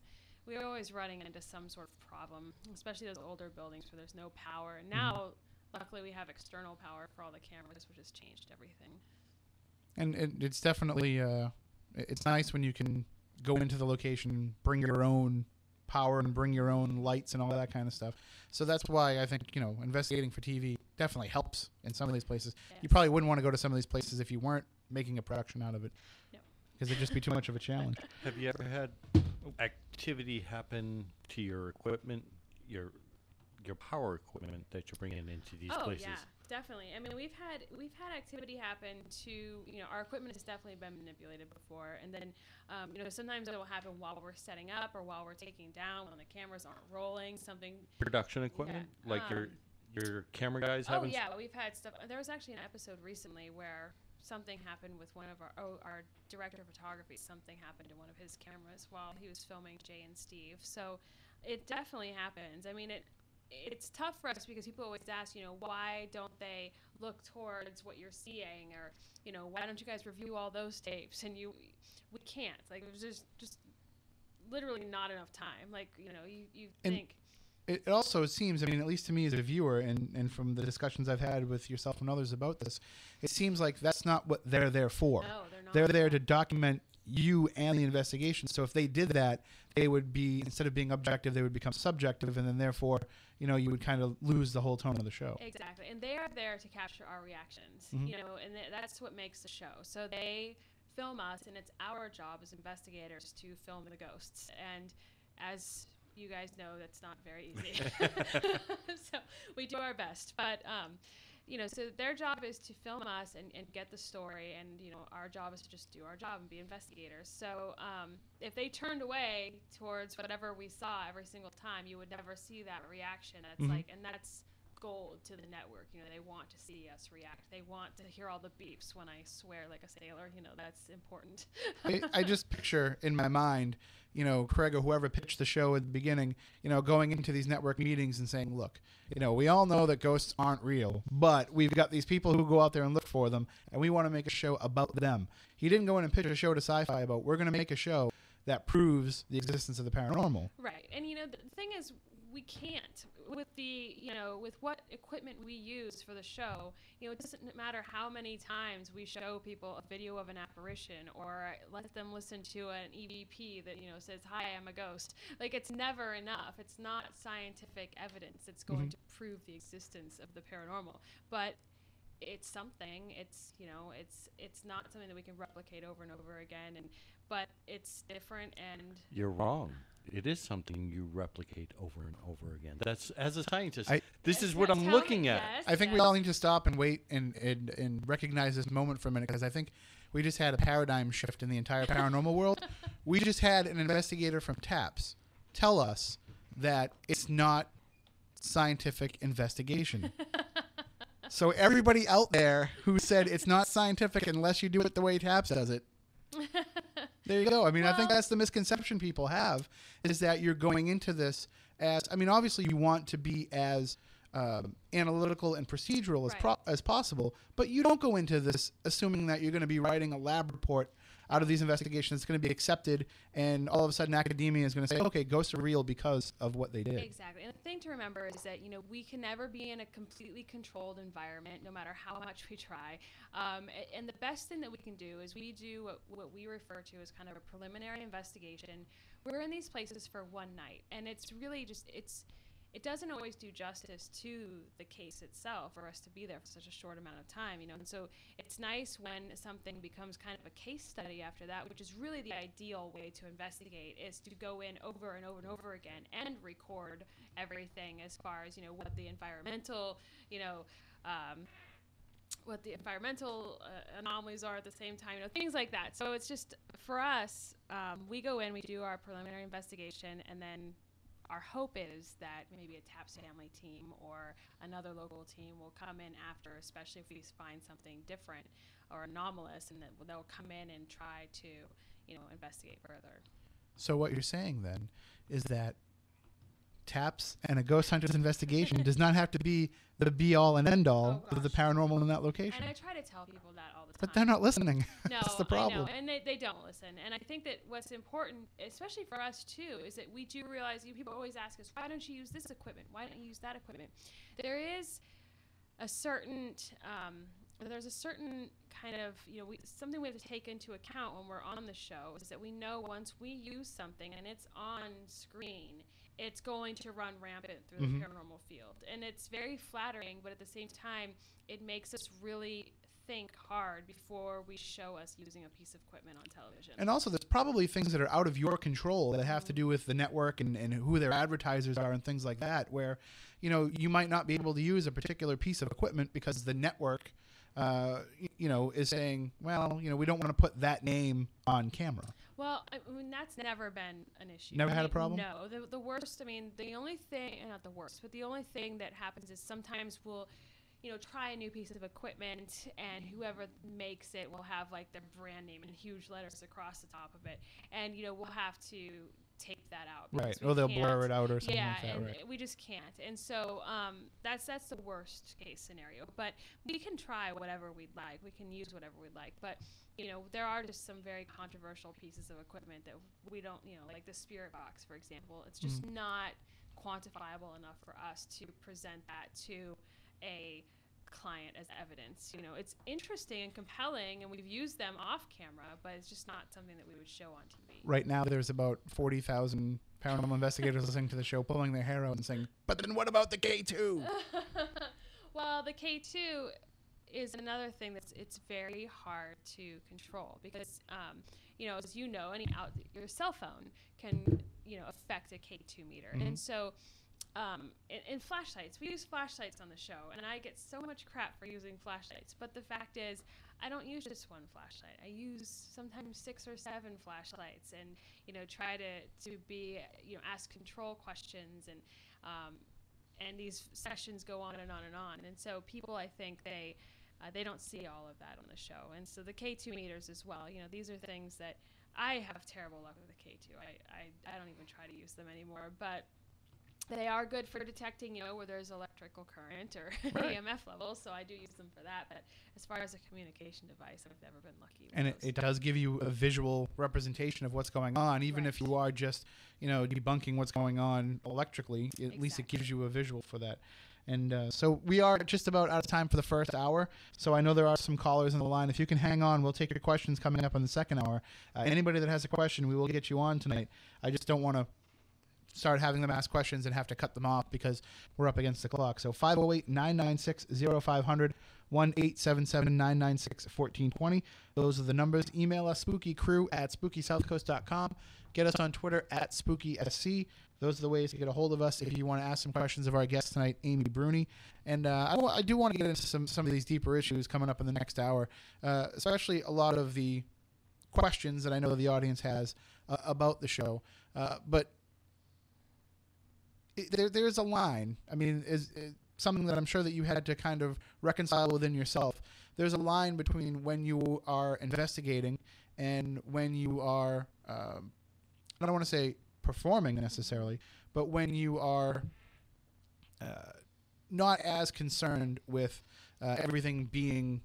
we're always running into some sort of problem, especially those older buildings where there's no power. And now, luckily, we have external power for all the cameras, which has changed everything. And it's definitely, it's nice when you can go into the location, bring your own power and bring your own lights and all that kind of stuff. So that's why I think, investigating for TV definitely helps in some of these places. Yes. You probably wouldn't want to go to some of these places if you weren't making a production out of it. No. Because it'd just be too much of a challenge. Have you ever had activity happen to your equipment, your power equipment that you're bringing into these places? Oh, yeah, definitely. We've had activity happen to, our equipment has definitely been manipulated before. And then, sometimes it will happen while we're setting up or while we're taking down, when the cameras aren't rolling, something. Production equipment? Like your camera guys having? Oh, yeah, we've had stuff. There was actually an episode recently where something happened with one of our director of photography. Something happened to one of his cameras while he was filming Jay and Steve. So it definitely happens. I mean, it's tough for us because people always ask, why don't they look towards what you're seeing, or why don't you guys review all those tapes? And we can't. Like, there's just literally not enough time. Like, you think. It also seems, I mean, at least to me as a viewer, and from the discussions I've had with yourself and others about this, it seems like that's not what they're there for. No, they're not. They're there to document you and the investigation. So if they did that, they would be, instead of being objective, they would become subjective, and then therefore, you would kind of lose the whole tone of the show. Exactly. And they are there to capture our reactions, Mhm. and that's what makes the show. So they film us, and it's our job as investigators to film the ghosts. And as you guys know, that's not very easy. So we do our best. But, so their job is to film us and get the story. And, our job is to just do our job and be investigators. So if they turned away towards whatever we saw every single time, you would never see that reaction. That's and that's gold to the network. They want to see us react. They want to hear all the beeps when I swear like a sailor. That's important. I just picture in my mind, Craig or whoever pitched the show at the beginning, going into these network meetings and saying, look, we all know that ghosts aren't real, but we've got these people who go out there and look for them, and we want to make a show about them. He didn't go in and pitch a show to Sci-Fi about, we're going to make a show that proves the existence of the paranormal. Right. And, the thing is, we can't with with what equipment we use for the show. It doesn't matter how many times we show people a video of an apparition or let them listen to an EVP that says, "Hi, I'm a ghost." Like, it's never enough. It's not scientific evidence that's going to prove the existence of the paranormal, but it's something. It's it's not something that we can replicate over and over again, but it's different. And you're wrong. It is something you replicate over and over again. That's, as a scientist, this is what I'm looking at. I think we all need to stop and wait and recognize this moment for a minute, because I think we just had a paradigm shift in the entire paranormal world. We just had an investigator from TAPS tell us that it's not scientific investigation. So everybody out there who said it's not scientific unless you do it the way TAPS does it, there you go. I mean, I think that's the misconception people have, is that you're going into this as, I mean, obviously you want to be as analytical and procedural as possible, but you don't go into this assuming that you're going to be writing a lab report out of these investigations that's going to be accepted, and all of a sudden academia is going to say, okay, ghosts are real because of what they did. Exactly. And the thing to remember is that, we can never be in a completely controlled environment, no matter how much we try. And the best thing that we can do is we do what we refer to as kind of a preliminary investigation. We're in these places for one night, and it's really just, it doesn't always do justice to the case itself for us to be there for such a short amount of time, and so it's nice when something becomes kind of a case study after that, which is really the ideal way to investigate, is to go in over and over and over again and record everything as far as, what the environmental, what the environmental anomalies are at the same time, things like that. So it's just, for us, we go in, we do our preliminary investigation, and then our hope is that maybe a TAPS family team or another local team will come in after, especially if we find something different or anomalous, and that they'll come in and try to, investigate further. So what you're saying then is that TAPS and a ghost hunter's investigation does not have to be the be-all and end-all of the paranormal in that location. And I try to tell people that all the time. But they're not listening. No, That's the problem. I know, and they don't listen. And I think that what's important, especially for us too, is that we do realize, people always ask us, why don't you use this equipment? Why don't you use that equipment? There is a certain, there's a certain kind of, something we have to take into account when we're on the show, is that we know once we use something and it's on screen, it's going to run rampant through the paranormal field. And it's very flattering, but at the same time, it makes us really think hard before we show us using a piece of equipment on television. And also, there's probably things that are out of your control that have to do with the network and who their advertisers are and things like that, where, you might not be able to use a particular piece of equipment because the network, is saying, well, we don't want to put that name on camera. Well, I mean, that's never been an issue. Never had a problem? No. The worst, the only thing, not the worst, but the only thing that happens is sometimes try a new piece of equipment, and whoever makes it will have like their brand name in huge letters across the top of it, and we'll have to tape that out. Right. Or they'll blur it out or something yeah, like that. and Right. we just can't. And so that's the worst case scenario. But we can try whatever we'd like. We can use whatever we'd like. But there are just some very controversial pieces of equipment that we don't, like the spirit box, for example. It's just not quantifiable enough for us to present that to a client as evidence. It's interesting and compelling, and we've used them off camera, but it's just not something that we would show on TV. Right now, there's about 40,000 paranormal investigators listening to the show, pulling their hair out and saying, "But then what about the K2?" Well, the K2 is another thing it's very hard to control because, as your cell phone can, affect a K2 meter, and so. In flashlights, we use flashlights on the show, and I get so much crap for using flashlights. But the fact is, I don't use just one flashlight. I use sometimes 6 or 7 flashlights, and try to be ask control questions, and these sessions go on and on and on. And so people, I think they don't see all of that on the show. And so the K2 meters as well. These are things that I have terrible luck with the K2. I don't even try to use them anymore, but. They are good for detecting, where there's electrical current or EMF levels, so I do use them for that. But as far as a communication device, I've never been lucky. And it does give you a visual representation of what's going on, even if you are just, debunking what's going on electrically. At least it gives you a visual for that. And so we are just about out of time for the first hour. So I know there are some callers on the line. If you can hang on, we'll take your questions coming up on the second hour. Anybody that has a question, we will get you on tonight. I just don't want to start having them ask questions and have to cut them off because we're up against the clock. So 508-996-0500, 1-877-996-1420. Those are the numbers. Email us, spookycrew@spookysouthcoast.com. Get us on Twitter @SpookySC. Those are the ways to get a hold of us if you want to ask some questions of our guest tonight, Amy Bruni. And I do want to get into some of these deeper issues coming up in the next hour, especially a lot of the questions that I know the audience has about the show. But there's a line. I mean, is something that I'm sure that you had to kind of reconcile within yourself. There's a line between when you are investigating and when you are, I don't want to say performing necessarily, but when you are not as concerned with everything being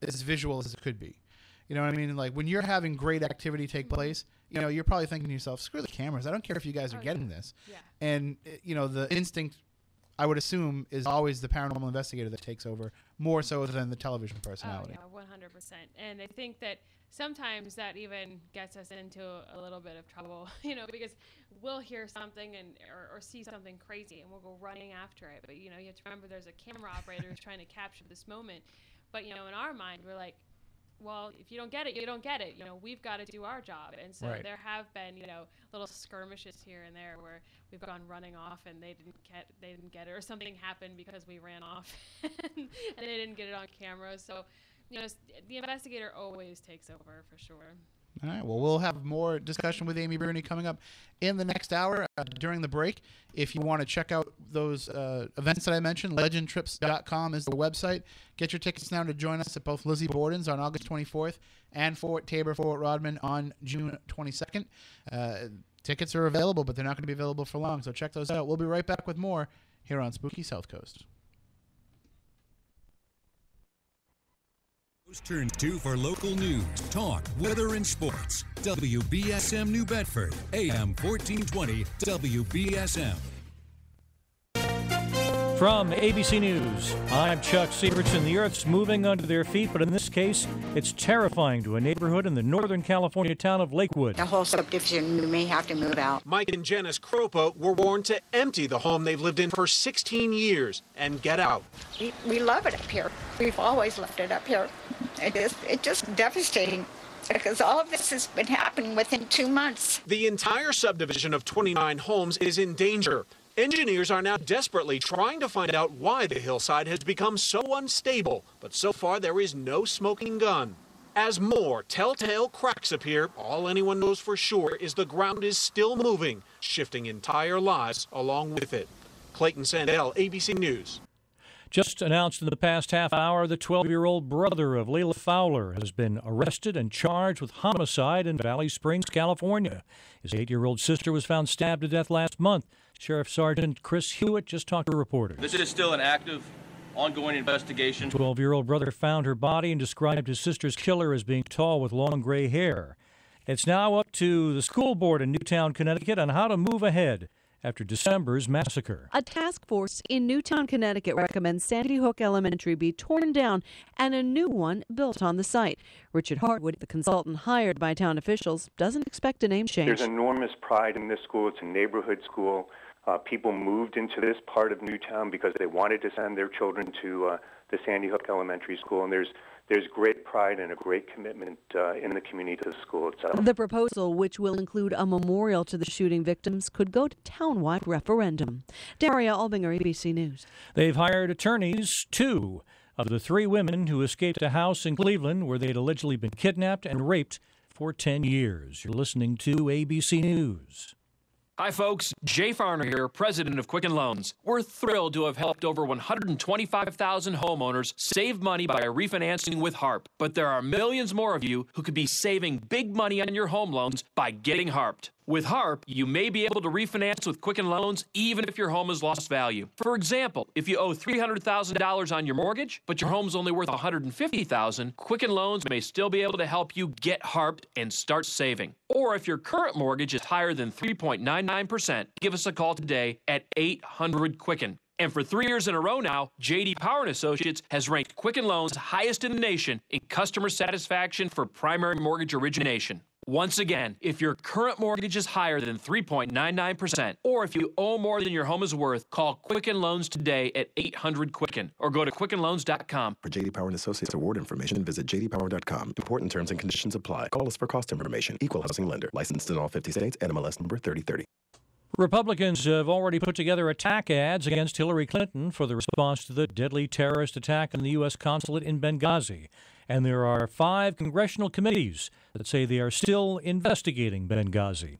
as visual as it could be. You know what I mean? Like when you're having great activity take place, you're probably thinking to yourself, screw the cameras. I don't care if you guys are getting this. Yeah. And, the instinct, I would assume, is always the paranormal investigator that takes over, more so than the television personality. Oh, yeah, 100%. And I think that sometimes that even gets us into a little bit of trouble, because we'll hear something or see something crazy, and we'll go running after it. But, you have to remember there's a camera operator who's trying to capture this moment. But, in our mind, we're like, well, if you don't get it, you don't get it. We've got to do our job. And so there have been, little skirmishes here and there where we've gone running off and they didn't get it, or something happened because we ran off and they didn't get it on camera. So, the investigator always takes over for sure. All right. Well, we'll have more discussion with Amy Bruni coming up in the next hour during the break. If you want to check out those events that I mentioned, legendtrips.com is the website. Get your tickets now to join us at both Lizzie Borden's on August 24th and Fort Tabor, Fort Rodman on June 22nd. Tickets are available, but they're not going to be available for long, so check those out. We'll be right back with more here on Spooky South Coast. Turn to for local news, talk, weather, and sports. WBSM New Bedford, AM 1420, WBSM. From ABC News, I'm Chuck Severson. The Earth's moving under their feet, but in this case, it's terrifying to a neighborhood in the Northern California town of Lakewood. The whole subdivision may have to move out. Mike and Janice Kropa were warned to empty the home they've lived in for 16 years and get out. We love it up here. We've always loved it up here. It's just devastating because all of this has been happening within 2 months. The entire subdivision of 29 homes is in danger. Engineers are now desperately trying to find out why the hillside has become so unstable, but so far there is no smoking gun. As more telltale cracks appear, all anyone knows for sure is the ground is still moving, shifting entire lives along with it. Clayton Sandell, ABC News. Just announced in the past half hour, the 12-year-old brother of Layla Fowler has been arrested and charged with homicide in Valley Springs, California. His 8-year-old sister was found stabbed to death last month. Sheriff Sergeant Chris Hewitt just talked to reporters. This is still an active, ongoing investigation. The 12-year-old brother found her body and described his sister's killer as being tall with long gray hair. It's now up to the school board in Newtown, Connecticut on how to move ahead after December's massacre. A task force in Newtown, Connecticut recommends Sandy Hook Elementary be torn down and a new one built on the site. Richard Hartwood, the consultant hired by town officials, doesn't expect a name change. There's enormous pride in this school. It's a neighborhood school. People moved into this part of Newtown because they wanted to send their children to the Sandy Hook Elementary School, and there's great pride and a great commitment in the community to the school itself. The proposal, which will include a memorial to the shooting victims, could go to townwide referendum. Daria Albinger, ABC News. They've hired attorneys, 2 of the 3 women who escaped a house in Cleveland where they'd allegedly been kidnapped and raped for 10 years. You're listening to ABC News. Hi, folks. Jay Farner here, president of Quicken Loans. We're thrilled to have helped over 125,000 homeowners save money by refinancing with HARP. But there are millions more of you who could be saving big money on your home loans by getting HARPed. With HARP, you may be able to refinance with Quicken Loans even if your home has lost value. For example, if you owe $300,000 on your mortgage, but your home's only worth $150,000, Quicken Loans may still be able to help you get HARPed and start saving. Or if your current mortgage is higher than 3.99%, give us a call today at 800-QUICKEN. And for 3 years in a row now, J.D. Power & Associates has ranked Quicken Loans highest in the nation in customer satisfaction for primary mortgage origination. Once again, if your current mortgage is higher than 3.99%, or if you owe more than your home is worth, call Quicken Loans today at 800-QUICKEN or go to QuickenLoans.com. For J.D. Power & Associates award information, visit jdpower.com. Important terms and conditions apply. Call us for cost information. Equal housing lender. Licensed in all 50 states. NMLS number 3030. Republicans have already put together attack ads against Hillary Clinton for the response to the deadly terrorist attack on the U.S. consulate in Benghazi. And there are 5 congressional committees that say they are still investigating Benghazi.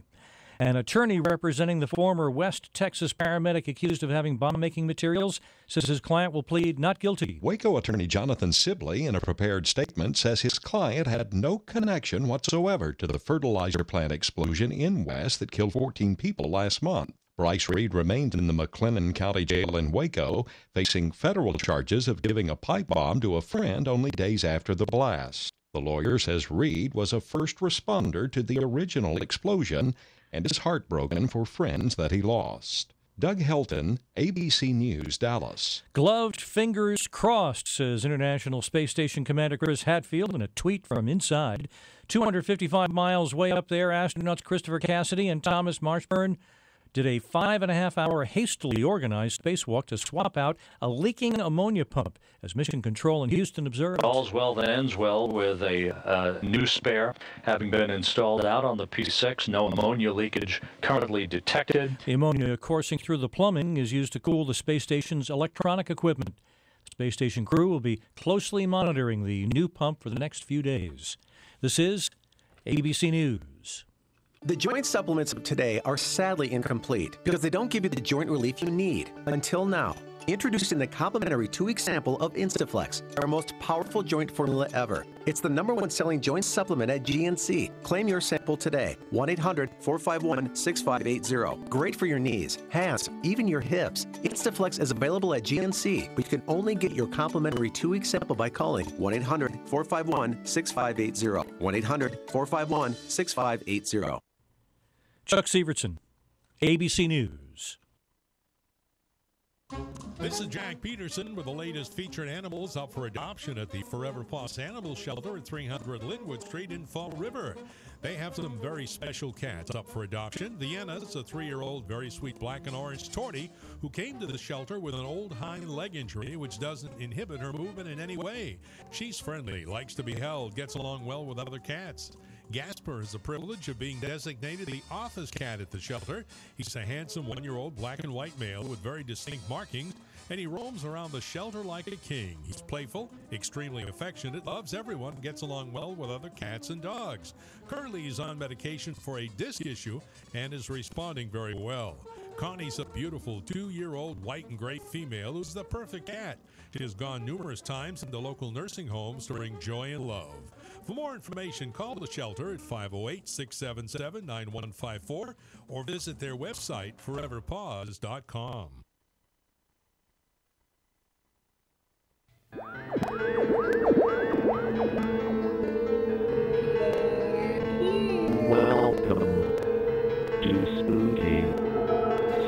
An attorney representing the former West Texas paramedic accused of having bomb-making materials says his client will plead not guilty. Waco attorney Jonathan Sibley, in a prepared statement, says his client had no connection whatsoever to the fertilizer plant explosion in West that killed 14 people last month. Bryce Reed remained in the McLennan County Jail in Waco, facing federal charges of giving a pipe bomb to a friend only days after the blast. The lawyer says Reed was a first responder to the original explosion and is heartbroken for friends that he lost. Doug Helton, ABC News, Dallas. Gloved fingers crossed, says International Space Station Commander Chris Hadfield in a tweet from inside. 255 miles way up there, astronauts Christopher Cassidy and Thomas Marshburn did a 5.5-hour hastily organized spacewalk to swap out a leaking ammonia pump, as Mission Control in Houston observed. All's well that ends well, with a new spare having been installed out on the P6. No ammonia leakage currently detected. The ammonia coursing through the plumbing is used to cool the space station's electronic equipment. The space station crew will be closely monitoring the new pump for the next few days. This is ABC News. The joint supplements of today are sadly incomplete because they don't give you the joint relief you need. Until now. Introducing the complimentary 2-week sample of Instaflex, our most powerful joint formula ever. It's the #1 selling joint supplement at GNC. Claim your sample today. 1-800-451-6580. Great for your knees, hands, even your hips. Instaflex is available at GNC, but you can only get your complimentary 2-week sample by calling 1-800-451-6580. 1-800-451-6580. Chuck Severson, ABC News. This is Jack Peterson with the latest featured animals up for adoption at the Forever Paws Animal Shelter at 300 Linwood Street in Fall River. They have some very special cats up for adoption. Vienna's a 3-year-old, very sweet black and orange tortie who came to the shelter with an old hind leg injury which doesn't inhibit her movement in any way. She's friendly, likes to be held, gets along well with other cats. Gasper has the privilege of being designated the office cat at the shelter. He's a handsome 1-year-old black and white male with very distinct markings, and he roams around the shelter like a king. He's playful, extremely affectionate, loves everyone, gets along well with other cats and dogs. Currently, he's on medication for a disc issue and is responding very well. Connie's a beautiful 2-year-old white and gray female who's the perfect cat. She has gone numerous times into local nursing homes to bring joy and love. For more information, call the shelter at 508-677-9154 or visit their website, foreverpaws.com. Welcome to Spooky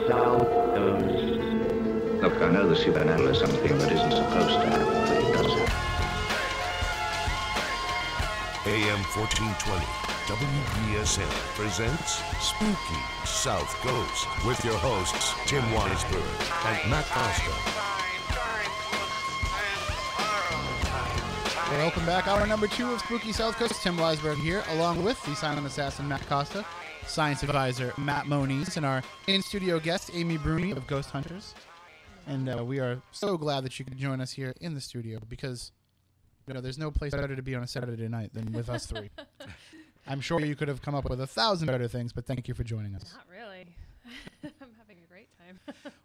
Southcoast. Look, I know the supernatural is something that isn't supposed to happen, but it does happen. AM 1420, WBSM presents Spooky Southcoast with your hosts, Tim Weisberg and Matt Costa. Welcome back. Hour number 2 of Spooky Southcoast. Tim Weisberg here, along with the silent assassin Matt Costa, science advisor Matt Moniz, and our in-studio guest Amy Bruni of Ghost Hunters. And we are so glad that you could join us here in the studio because, you know, there's no place better to be on a Saturday night than with us three. I'm sure you could have come up with 1,000 better things, but thank you for joining us. Not really. I'm having a great time.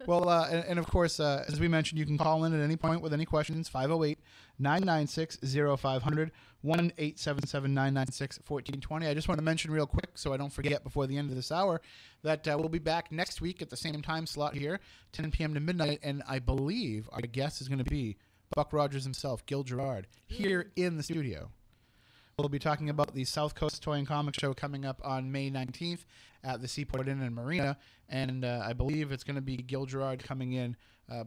Well, and of course, as we mentioned, you can call in at any point with any questions, 508-996-0500, 1-877-996-1420. I just want to mention real quick, so I don't forget before the end of this hour, that we'll be back next week at the same time slot here, 10 p.m. to midnight, and I believe our guest is going to be Buck Rogers himself, Gil Gerard, here in the studio. We'll be talking about the Southcoast Toy and Comic Show coming up on May 19th at the Seaport Inn and Marina, and I believe it's going to be Gil Gerard coming in.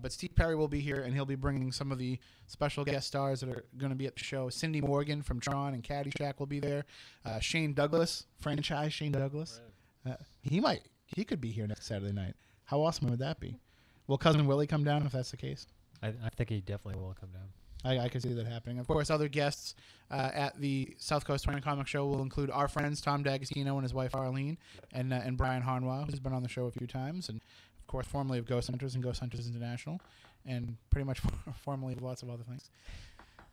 But Steve Perry will be here, and he'll be bringing some of the special guest stars that are going to be at the show. Cindy Morgan from Tron and Caddyshack will be there. Shane Douglas, franchise Shane Douglas. He could be here next Saturday night. How awesome would that be? Will Cousin Willie come down if that's the case? I think he definitely will come down. I can see that happening. Of course, other guests at the Southcoast Toy and Comic Show will include our friends Tom D'Agostino and his wife Arlene, and Brian Harnois, who's been on the show a few times, and of course formerly of Ghost Hunters and Ghost Hunters International, and pretty much formerly of lots of other things.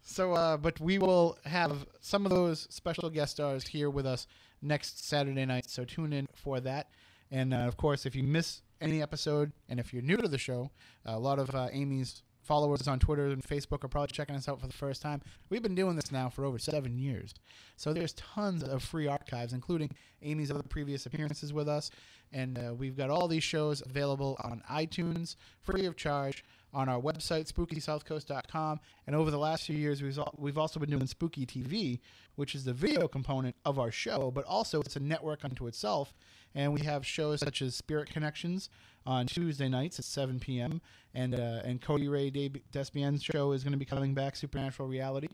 So, but we will have some of those special guest stars here with us next Saturday night, so tune in for that. And of course, if you miss any episode, and if you're new to the show, a lot of Amy's followers on Twitter and Facebook are probably checking us out for the first time. We've been doing this now for over 7 years. So there's tons of free archives, including Amy's other previous appearances with us. And we've got all these shows available on iTunes, free of charge, on our website, SpookySouthcoast.com. And over the last few years, we've also been doing Spooky TV, which is the video component of our show, but also it's a network unto itself. And we have shows such as Spirit Connections on Tuesday nights at 7 p.m. And Cody Ray Despien's show is going to be coming back, Supernatural Reality.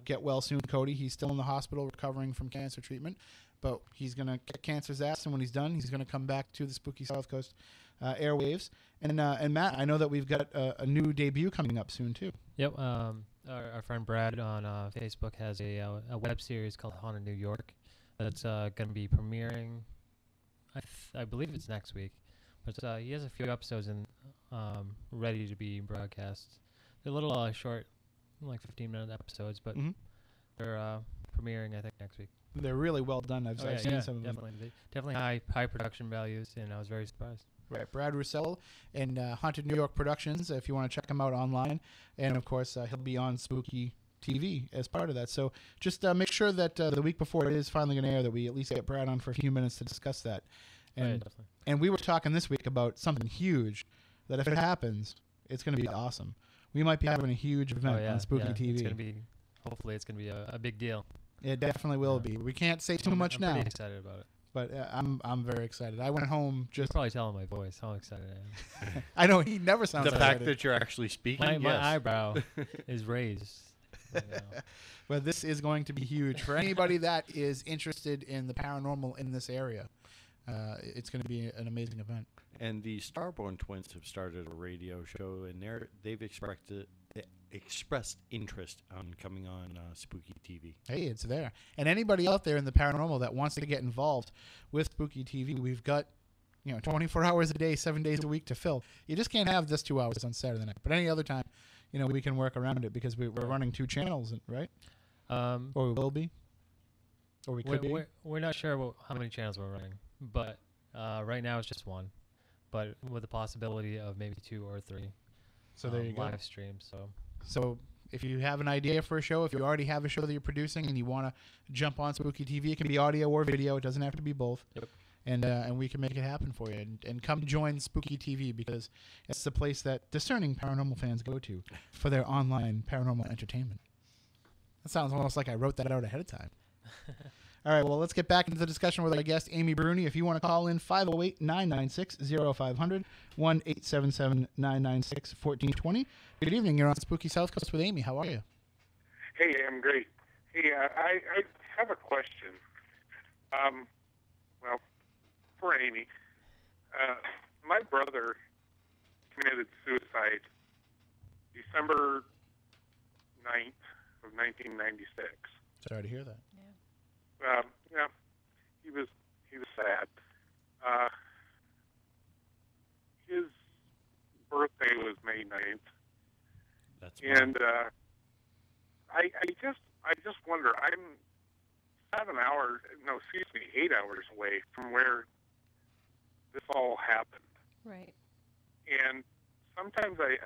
Get well soon, Cody. He's still in the hospital recovering from cancer treatment, but he's going to get cancer's ass, and when he's done, he's going to come back to the Spooky Southcoast airwaves. And Matt, I know that we've got a new debut coming up soon, too. Yep. Our friend Brad on Facebook has a web series called Haunted New York that's going to be premiering, I believe it's next week. But he has a few episodes ready to be broadcast. They're a little short, like 15-minute episodes, but they're premiering, I think, next week. They're really well done. I've seen some of them. Definitely high production values, and I was very surprised. Right, Brad Russell and Haunted New York Productions, if you want to check him out online. And, of course, he'll be on Spooky TV as part of that. So just make sure that the week before it is finally going to air that we at least get Brad on for a few minutes to discuss that. And we were talking this week about something huge that if it happens, it's going to be awesome. We might be having a huge event on Spooky TV. It's going to be, hopefully it's going to be a big deal. It definitely will be. We can't say too much now. I'm pretty excited about it. But I'm very excited. I went home just... You're probably telling my voice how excited I am. I know, he never sounds excited. The fact that you're actually speaking, my eyebrow is raised. But this is going to be huge. For anybody that is interested in the paranormal in this area, it's going to be an amazing event. And the Starborn twins have started a radio show, and they've expressed interest on coming on Spooky TV. Hey, it's there. And anybody out there in the paranormal that wants to get involved with Spooky TV, we've got 24 hours a day, 7 days a week to fill. You just can't have this 2 hours on Saturday night. But any other time, we can work around it because we're running 2 channels, right? Or we will be. Or we could be. We're not sure how many channels we're running, but right now it's just one. but with the possibility of maybe 2 or 3 So there you go. live streams. So if you have an idea for a show, if you already have a show that you're producing and you want to jump on Spooky TV, it can be audio or video. It doesn't have to be both. Yep. And we can make it happen for you. And come join Spooky TV, because it's the place that discerning paranormal fans go to for their online paranormal entertainment. That sounds almost like I wrote that out ahead of time. All right, well, let's get back into the discussion with our guest, Amy Bruni. If you want to call in, 508-996-0500, 1-877-996-1420. Good evening. You're on Spooky South Coast with Amy. How are you? Hey, I'm great. Hey, I have a question. Well, for Amy. My brother committed suicide December 9th of 1996. Sorry to hear that. Yeah, he was sad. His birthday was May 9th. That's and I just wonder. I'm 8 hours away from where this all happened. Right. And sometimes I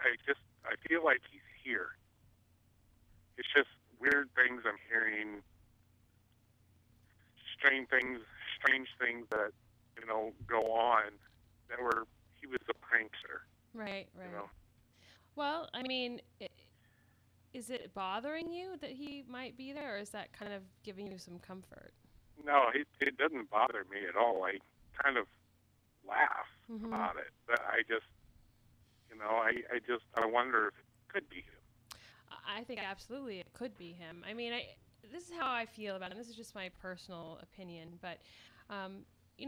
feel like he's here. It's just weird things I'm hearing. Strange things that, go on he was a prankster. Right. You know? Well, I mean, is it bothering you that he might be there, or is that kind of giving you some comfort? No, it doesn't bother me at all. I kind of laugh about it, but I just, I wonder if it could be him. I think absolutely it could be him. I mean, this is how I feel about it. This is just my personal opinion, but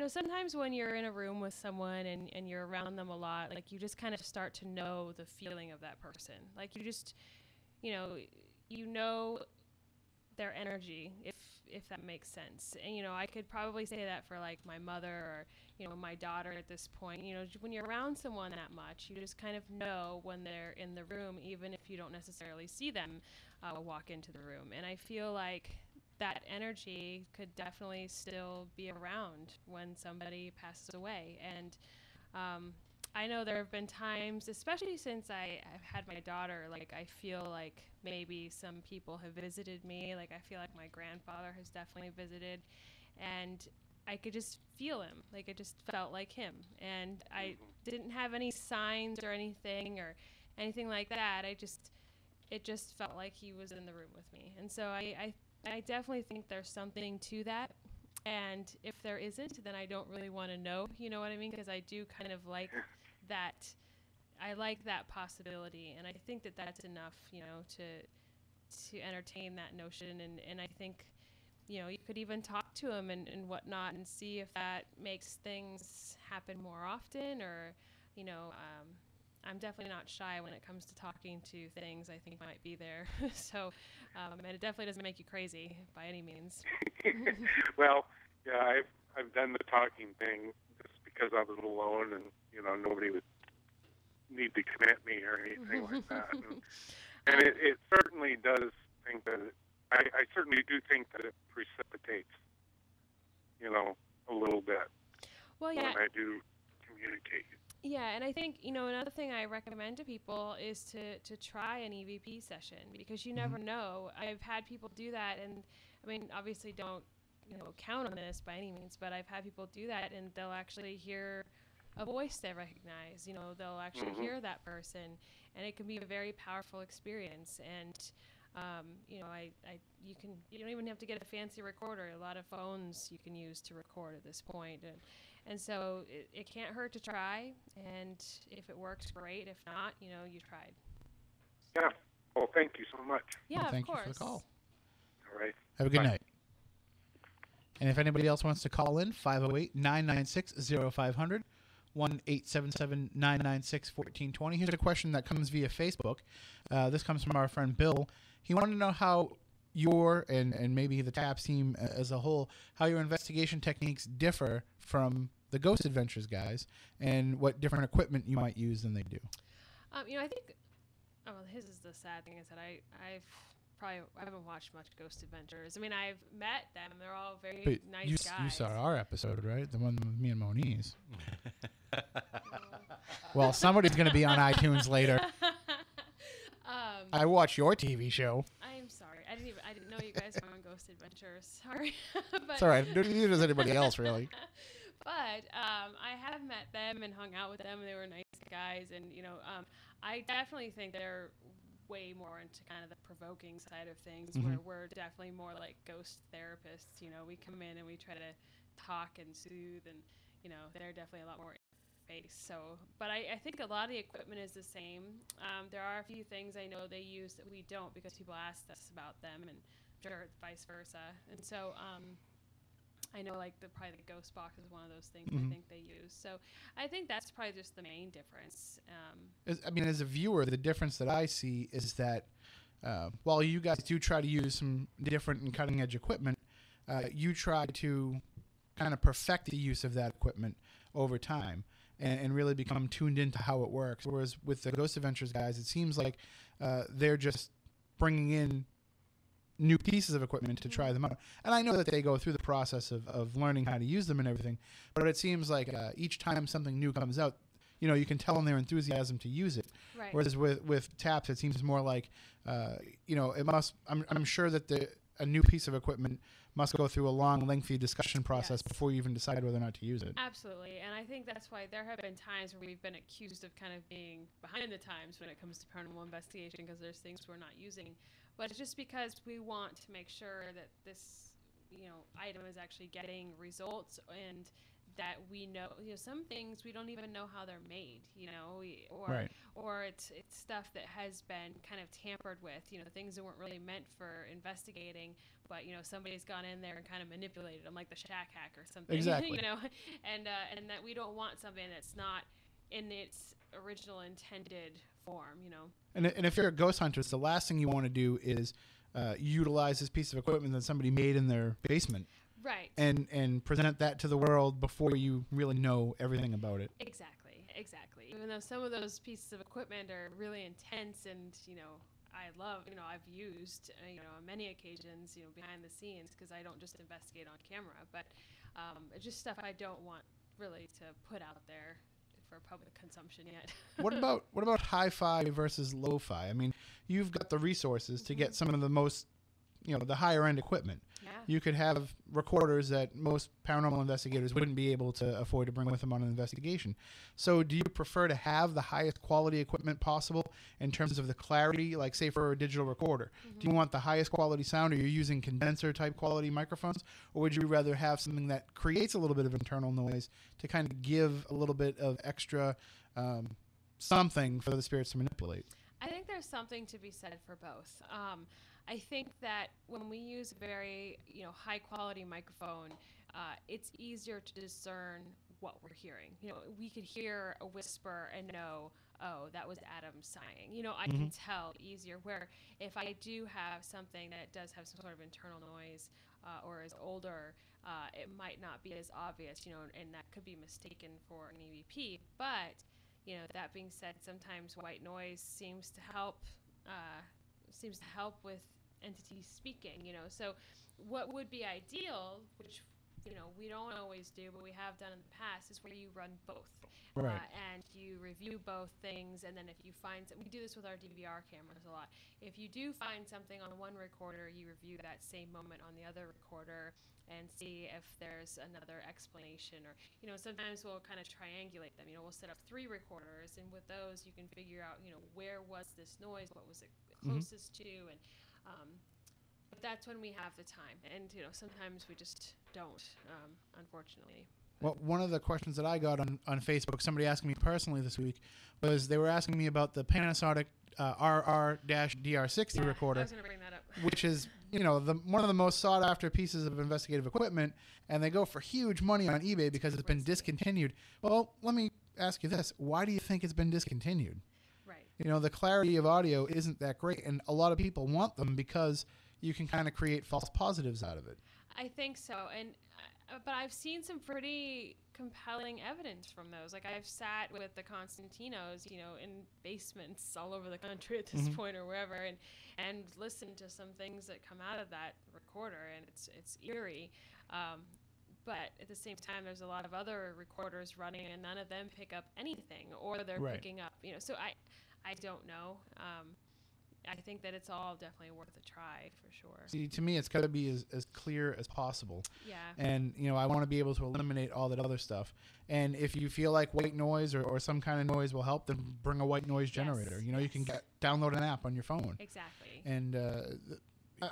sometimes when you're in a room with someone and you're around them a lot, like, you just kind of start to know the feeling of that person. Like, you just, you know their energy, if that makes sense. And, I could probably say that for, like, my mother or, my daughter at this point. When you're around someone that much, you just kind of know when they're in the room, even if you don't necessarily see them walk into the room. And I feel like that energy could definitely still be around when somebody passes away. And I know there have been times, especially since I've had my daughter, like, I feel like maybe some people have visited me. Like, I feel like my grandfather has definitely visited, and I could just feel him. Like, it just felt like him. And I didn't have any signs or anything like that. It just felt like he was in the room with me. And so I definitely think there's something to that. And if there isn't, then I don't really want to know, you know what I mean? Because I do kind of like that. I like that possibility. And I think that that's enough, to entertain that notion. And I think, you could even talk to him and whatnot and see if that makes things happen more often, or, I'm definitely not shy when it comes to talking to things I think might be there. So, and it definitely doesn't make you crazy by any means. Well, yeah, I've done the talking thing just because I was alone, and nobody would need to commit me or anything like that. And it certainly does think that I certainly do think that it precipitates, a little bit. Well, yeah. When I do communicate. Yeah, and I think, another thing I recommend to people is to try an EVP session, because you never know. I've had people do that, and I mean, obviously don't, count on this by any means, but I've had people do that, and they'll actually hear a voice they recognize. They'll actually hear that person, and it can be a very powerful experience. And you don't even have to get a fancy recorder. A lot of phones you can use to record at this point. And so it can't hurt to try, and if it works, great. If not, you tried. Yeah. Well, thank you so much. Yeah, well, thank of course. you for the call. All right. Have a good Bye. night. And if anybody else wants to call in, 508-996-0500, 1-877-996-1420. Here's a question that comes via Facebook. This comes from our friend Bill. He wanted to know how your and maybe the TAPS team as a whole, how your investigation techniques differ from the Ghost Adventures guys, and what different equipment you might use than they do. I think, his is the sad thing, is that I haven't watched much Ghost Adventures. I mean, I've met them. They're all very nice guys. You saw our episode, right? The one with me and Moniz. Well, somebody's going to be on iTunes later. I watch your TV show. I'm sorry. I didn't know you guys were on Ghost Adventures. Sorry. But It's all right. Neither does anybody else, really. But I have met them and hung out with them. They were nice guys. And, I definitely think they're way more into kind of the provoking side of things, where we're definitely more like ghost therapists. We come in and we try to talk and soothe, and, they're definitely a lot more face. So, but I think a lot of the equipment is the same. There are a few things I know they use that we don't, because people asked us about them, and sure, vice versa. And so I know probably the ghost box is one of those things I think they use. So I think that's probably just the main difference. As a viewer, the difference that I see is that while you guys do try to use some different and cutting edge equipment, you try to kind of perfect the use of that equipment over time and really become tuned into how it works. Whereas with the Ghost Adventures guys, it seems like they're just bringing in new pieces of equipment to try them out. And I know that they go through the process of learning how to use them and everything, but it seems like each time something new comes out, you can tell in their enthusiasm to use it. Right. Whereas with taps, it seems more like, it must, I'm sure that a new piece of equipment must go through a long, lengthy discussion process before you even decide whether or not to use it. Absolutely. And I think that's why there have been times where we've been accused of kind of being behind the times when it comes to paranormal investigation, because there's things we're not using. But it's just because we want to make sure that this, item is actually getting results, and that we know, some things we don't even know how they're made, or it's stuff that has been kind of tampered with, things that weren't really meant for investigating, but somebody's gone in there and kind of manipulated them, like the shack hack or something. Exactly. And that we don't want something that's not in its original intended form. And if you're a ghost hunter, the last thing you want to do is utilize this piece of equipment that somebody made in their basement. Right. And present that to the world before you really know everything about it. Exactly. Even though some of those pieces of equipment are really intense, and I love, I've used, on many occasions, behind the scenes, because I don't just investigate on camera, but it's just stuff I don't want really to put out there for public consumption yet. What about hi-fi versus lo-fi? You've got the resources to get some of the most, the higher end equipment. Yeah. You could have recorders that most paranormal investigators wouldn't be able to afford to bring with them on an investigation. So do you prefer to have the highest quality equipment possible in terms of the clarity, like say for a digital recorder? Do you want the highest quality sound, or you're using condenser type quality microphones? Or would you rather have something that creates a little bit of internal noise to kind of give a little bit of extra something for the spirits to manipulate? I think there's something to be said for both. I think that when we use a very, high quality microphone, it's easier to discern what we're hearing. We could hear a whisper and know, oh, that was Adam sighing. I can tell easier. Where if I do have something that does have some sort of internal noise or is older, it might not be as obvious, and that could be mistaken for an EVP. But, that being said, sometimes white noise seems to help with entities speaking, so what would be ideal, which we don't always do, but we have done in the past, is where you run both. Right. And you review both things, and then if you find we do this with our DVR cameras a lot. If you do find something on one recorder, you review that same moment on the other recorder and see if there's another explanation, or sometimes we'll kind of triangulate them. We'll set up 3 recorders, and with those you can figure out where was this noise, what was it closest to, and but that's when we have the time, and sometimes we just don't, unfortunately. Well, one of the questions that I got on Facebook, somebody asked me personally this week, was they were asking me about the Panasonic RR-DR60 recorder. I was going to bring that up. Which is, one of the most sought after pieces of investigative equipment, and they go for huge money on eBay because it's been discontinued. Well, let me ask you this. Why do you think it's been discontinued? Right. The clarity of audio isn't that great, and a lot of people want them because you can kind of create false positives out of it. I think so, but I've seen some pretty compelling evidence from those. Like, I've sat with the Constantinos, in basements all over the country at this point or wherever, and listened to some things that come out of that recorder, and it's eerie. But at the same time, there's a lot of other recorders running, and none of them pick up anything, or they're Right. picking up, so I don't know. I think that it's all definitely worth a try for sure. See, to me, it's got to be as clear as possible. Yeah. And, I want to be able to eliminate all that other stuff. And if you feel like white noise or some kind of noise will help, then bring a white noise generator. You can download an app on your phone. Exactly. And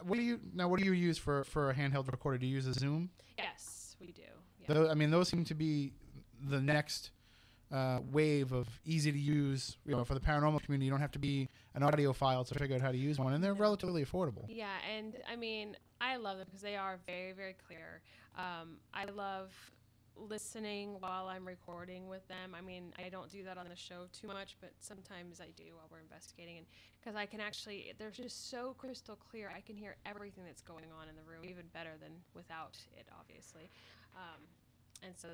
what do you use for a handheld recorder? Do you use a Zoom? Yes, we do. Yeah. Those seem to be the next wave of easy to use. For the paranormal community, you don't have to be an audiophile to figure out how to use one, and they're relatively affordable. Yeah, and I love them because they are very, very clear. I love listening while I'm recording with them. I don't do that on the show too much, but sometimes I do while we're investigating, and because I can actually, they're just so crystal clear. I can hear everything that's going on in the room, even better than without it, obviously. And so I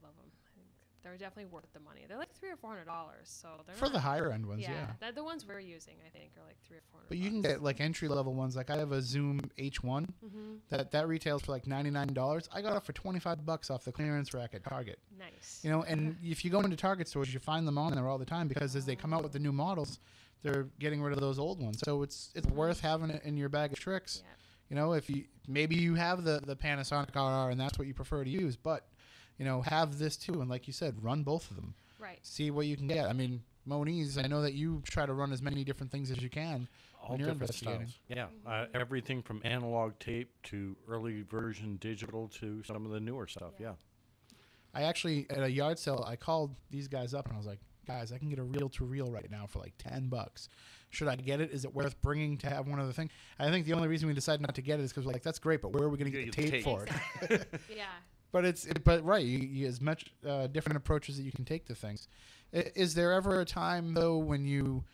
love them. I think they're definitely worth the money. They're like $300 or $400, so they're for the higher end ones. Yeah. The ones we're using, I think, are like $300 or $400. But you can get like entry level ones. Like I have a Zoom H1 that retails for like $99. I got it for $25 off the clearance rack at Target. Nice. And if you go into Target stores, you find them on there all the time because as they come out with the new models, they're getting rid of those old ones. So it's worth having it in your bag of tricks. Yeah. If maybe you have the Panasonic RR and that's what you prefer to use, but have this too, and like you said, run both of them. Right. See what you can get. Moniz, I know that you try to run as many different things as you can All when you're different investigating. styles. Yeah, everything from analog tape to early version digital to some of the newer stuff. Yeah. I actually, at a yard sale, I called these guys up and I was like, guys, I can get a reel-to-reel right now for like $10. Should I get it? Is it worth bringing to have one other thing? I think the only reason we decided not to get it is because we're like, that's great, but where are we going to get the tape for it? Yeah. But right, you as much different approaches that you can take to things. Is there ever a time though when you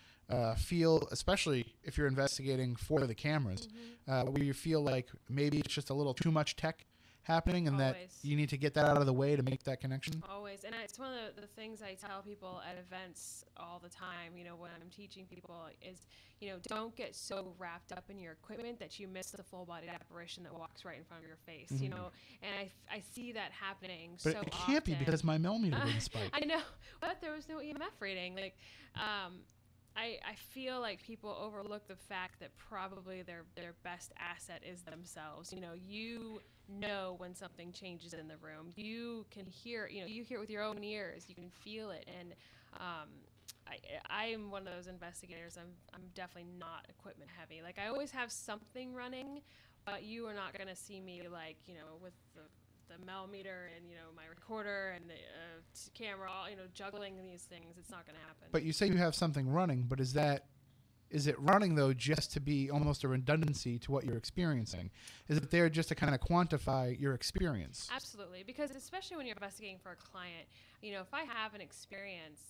feel, especially if you're investigating for the cameras, where you feel like maybe it's just a little too much tech happening and Always. that you need to get that out of the way to make that connection? Always. And it's one of the things I tell people at events all the time, when I'm teaching people is, don't get so wrapped up in your equipment that you miss the full-bodied apparition that walks right in front of your face, and I see that happening But so it can't be often. because my millimeter didn't spike. I know, but there was no EMF reading. Like, I feel like people overlook the fact that probably their best asset is themselves. You know when something changes in the room. You can hear, you hear it with your own ears. You can feel it. And I am one of those investigators. I'm definitely not equipment heavy. Like, I always have something running, but you are not going to see me like, with the millimeter and my recorder and the camera, all juggling these things. It's not going to happen. But you say you have something running, but is it running though just to be almost a redundancy to what you're experiencing? Is it there just to kind of quantify your experience? Absolutely, because especially when you're investigating for a client, if I have an experience,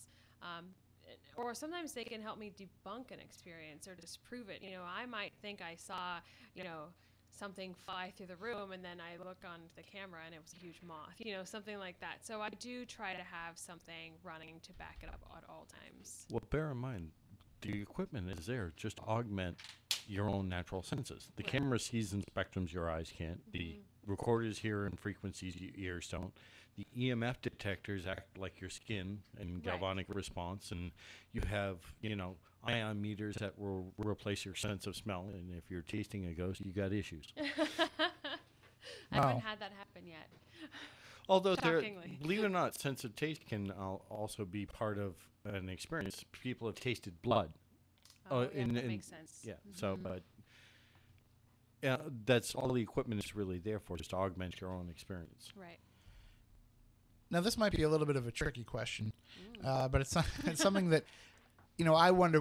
or sometimes they can help me debunk an experience or disprove it. I might think I saw, something fly through the room, and then I look on the camera and it was a huge moth, something like that. So I do try to have something running to back it up at all times. Well, bear in mind, the equipment is there just to augment your own natural senses. The camera sees in spectrums your eyes can't. The recorders hear in frequencies your ears don't. The EMF detectors act like your skin and galvanic response, and you have, ion meters that will replace your sense of smell. And if you're tasting a ghost, you got issues. I haven't had that happen yet. Although, Shockingly. believe it or not, sense of taste can also be part of an experience. People have tasted blood. That makes sense. Yeah. So, but that's all the equipment is really there for, just to augment your own experience. Right. Now, this might be a little bit of a tricky question, but it's something that, I wonder.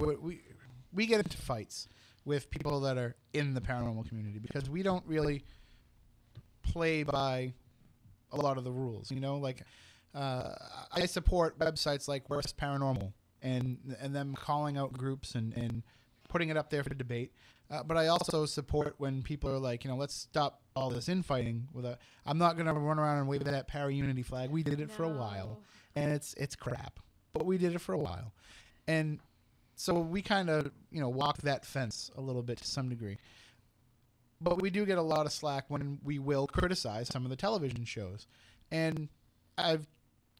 We get into fights with people that are in the paranormal community because we don't really play by a lot of the rules. I support websites like Worst Paranormal and them calling out groups and putting it up there for debate. But I also support when people are like, let's stop all this infighting. I'm not going to run around and wave that para-unity flag. We did it for a while, and it's crap. But we did it for a while. And so we kind of, walk that fence a little bit to some degree. but we do get a lot of slack when we will criticize some of the television shows. And I've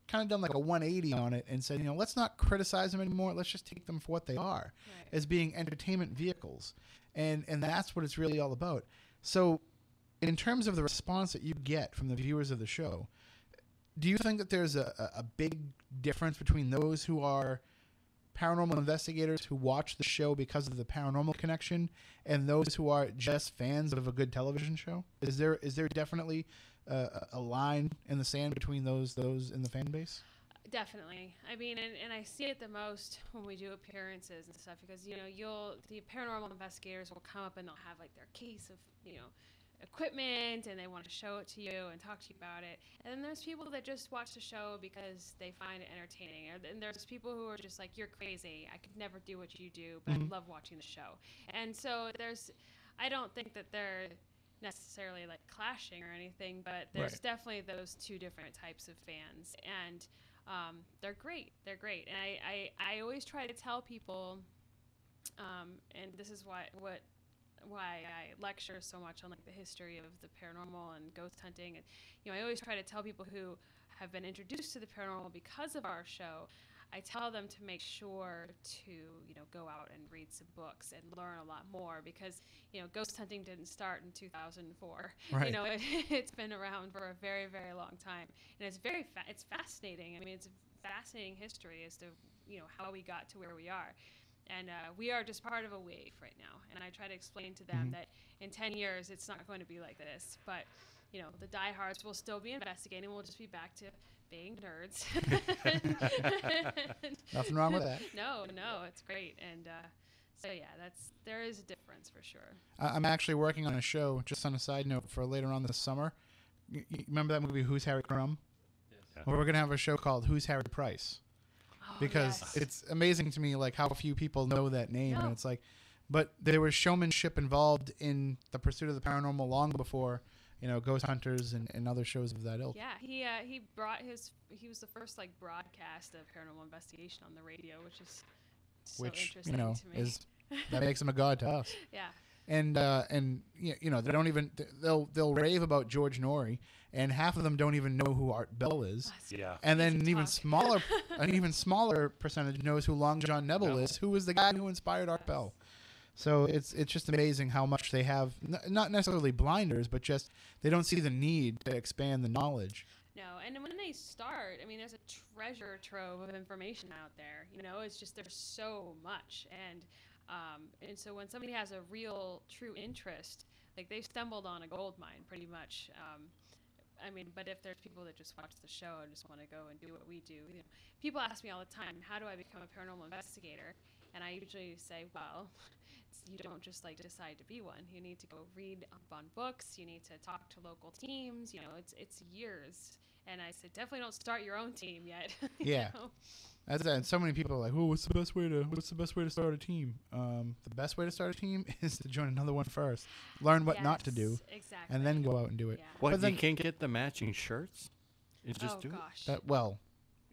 kind of done like a 180 on it and said, let's not criticize them anymore. Let's just take them for what they are, as being entertainment vehicles. And that's what it's really all about. So in terms of the response that you get from the viewers of the show, do you think that there's a big difference between those who are paranormal investigators who watch the show because of the paranormal connection and those who are just fans of a good television show? Is there definitely a line in the sand between those in the fan base? Definitely. I mean, and I see it the most when we do appearances and stuff, because the paranormal investigators will come up and they'll have like their case of equipment, and they want to show it to you and talk to you about it. And then there's people that just watch the show because they find it entertaining. And there's people who are just like, you're crazy. I could never do what you do, but I love watching the show. And so I don't think that they're necessarily like clashing or anything, but there's definitely those two different types of fans. And they're great. They're great. And I always try to tell people, and this is why I lecture so much on like the history of the paranormal and ghost hunting, and I always try to tell people who have been introduced to the paranormal because of our show, I tell them to make sure to go out and read some books and learn a lot more, because ghost hunting didn't start in 2004. Right. It's been around for a very, very long time, and it's it's fascinating. I mean, it's a fascinating history as to how we got to where we are. And we are just part of a wave right now. And I try to explain to them that in 10 years, it's not going to be like this. But, the diehards will still be investigating. We'll just be back to being nerds. Nothing wrong with that. No, it's great. And so, yeah, there is a difference for sure. I'm actually working on a show, just on a side note, for later on this summer. You remember that movie, Who's Harry Crumb? Yes. Well, we're going to have a show called Who's Harry Price. Because it's amazing to me like how few people know that name. And it's like, but there was showmanship involved in the pursuit of the paranormal long before Ghost Hunters and other shows of that ilk. Yeah, he was the first like broadcast of paranormal investigation on the radio, which is so interesting to me. That makes him a god to us. Yeah. And they don't even they'll rave about George Norrie, and half of them don't even know who Art Bell is. Yeah. And then an even smaller percentage knows who Long John Nebel is, who was the guy who inspired Art Bell. So it's just amazing how much they have, not necessarily blinders, but just they don't see the need to expand the knowledge. No, and when they start, I mean, there's a treasure trove of information out there. It's just there's so much. And so when somebody has a real, true interest, like they've stumbled on a gold mine pretty much. But if there's people that just watch the show and just want to go and do what we do, people ask me all the time, how do I become a paranormal investigator? And I usually say, well, you don't just like decide to be one. You need to go read up on books. You need to talk to local teams. It's years. And I said, definitely don't start your own team yet. Yeah. That's that. And so many people are like, what's the best way to start a team? The best way to start a team is to join another one first. Learn what not to do. Exactly. And then go out and do it. Yeah. What, but then, you can't get the matching shirts? You just do gosh. it?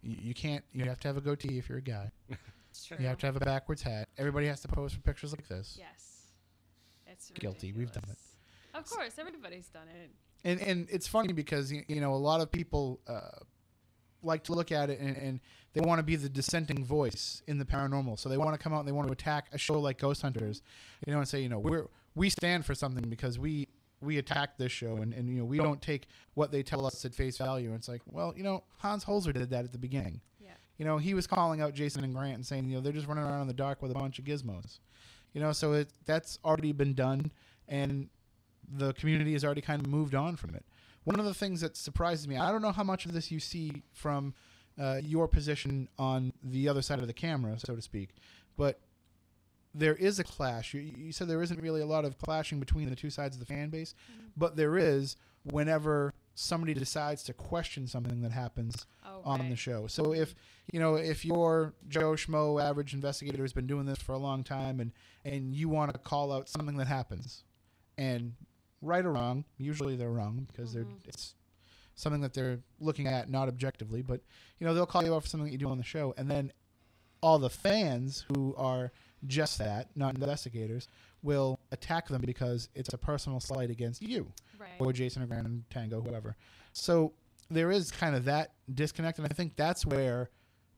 You can't. You have to have a goatee if you're a guy. True. You have to have a backwards hat. Everybody has to pose for pictures like this. Yes. It's guilty. ridiculous. We've done it. Of course, everybody's done it. And it's funny because a lot of people like to look at it and they want to be the dissenting voice in the paranormal. So they want to come out and they want to attack a show like Ghost Hunters, and say we stand for something because we attack this show and we don't take what they tell us at face value. And it's like, well, Hans Holzer did that at the beginning. Yeah. He was calling out Jason and Grant and saying they're just running around in the dark with a bunch of gizmos. So that's already been done, and the community has already kind of moved on from it. One of the things that surprises me, I don't know how much of this you see from your position on the other side of the camera, so to speak, but there is a clash. You said there isn't really a lot of clashing between the two sides of the fan base, but there is whenever somebody decides to question something that happens on the show. So if your Joe Schmo average investigator has been doing this for a long time and you want to call out something that happens, and right or wrong, usually they're wrong because it's something that they're looking at not objectively, but they'll call you out for something that you do on the show, and then all the fans who are just that, not investigators, will attack them because it's a personal slight against you, or Jason or Grant and Tango, whoever. So there is kind of that disconnect, and I think that's where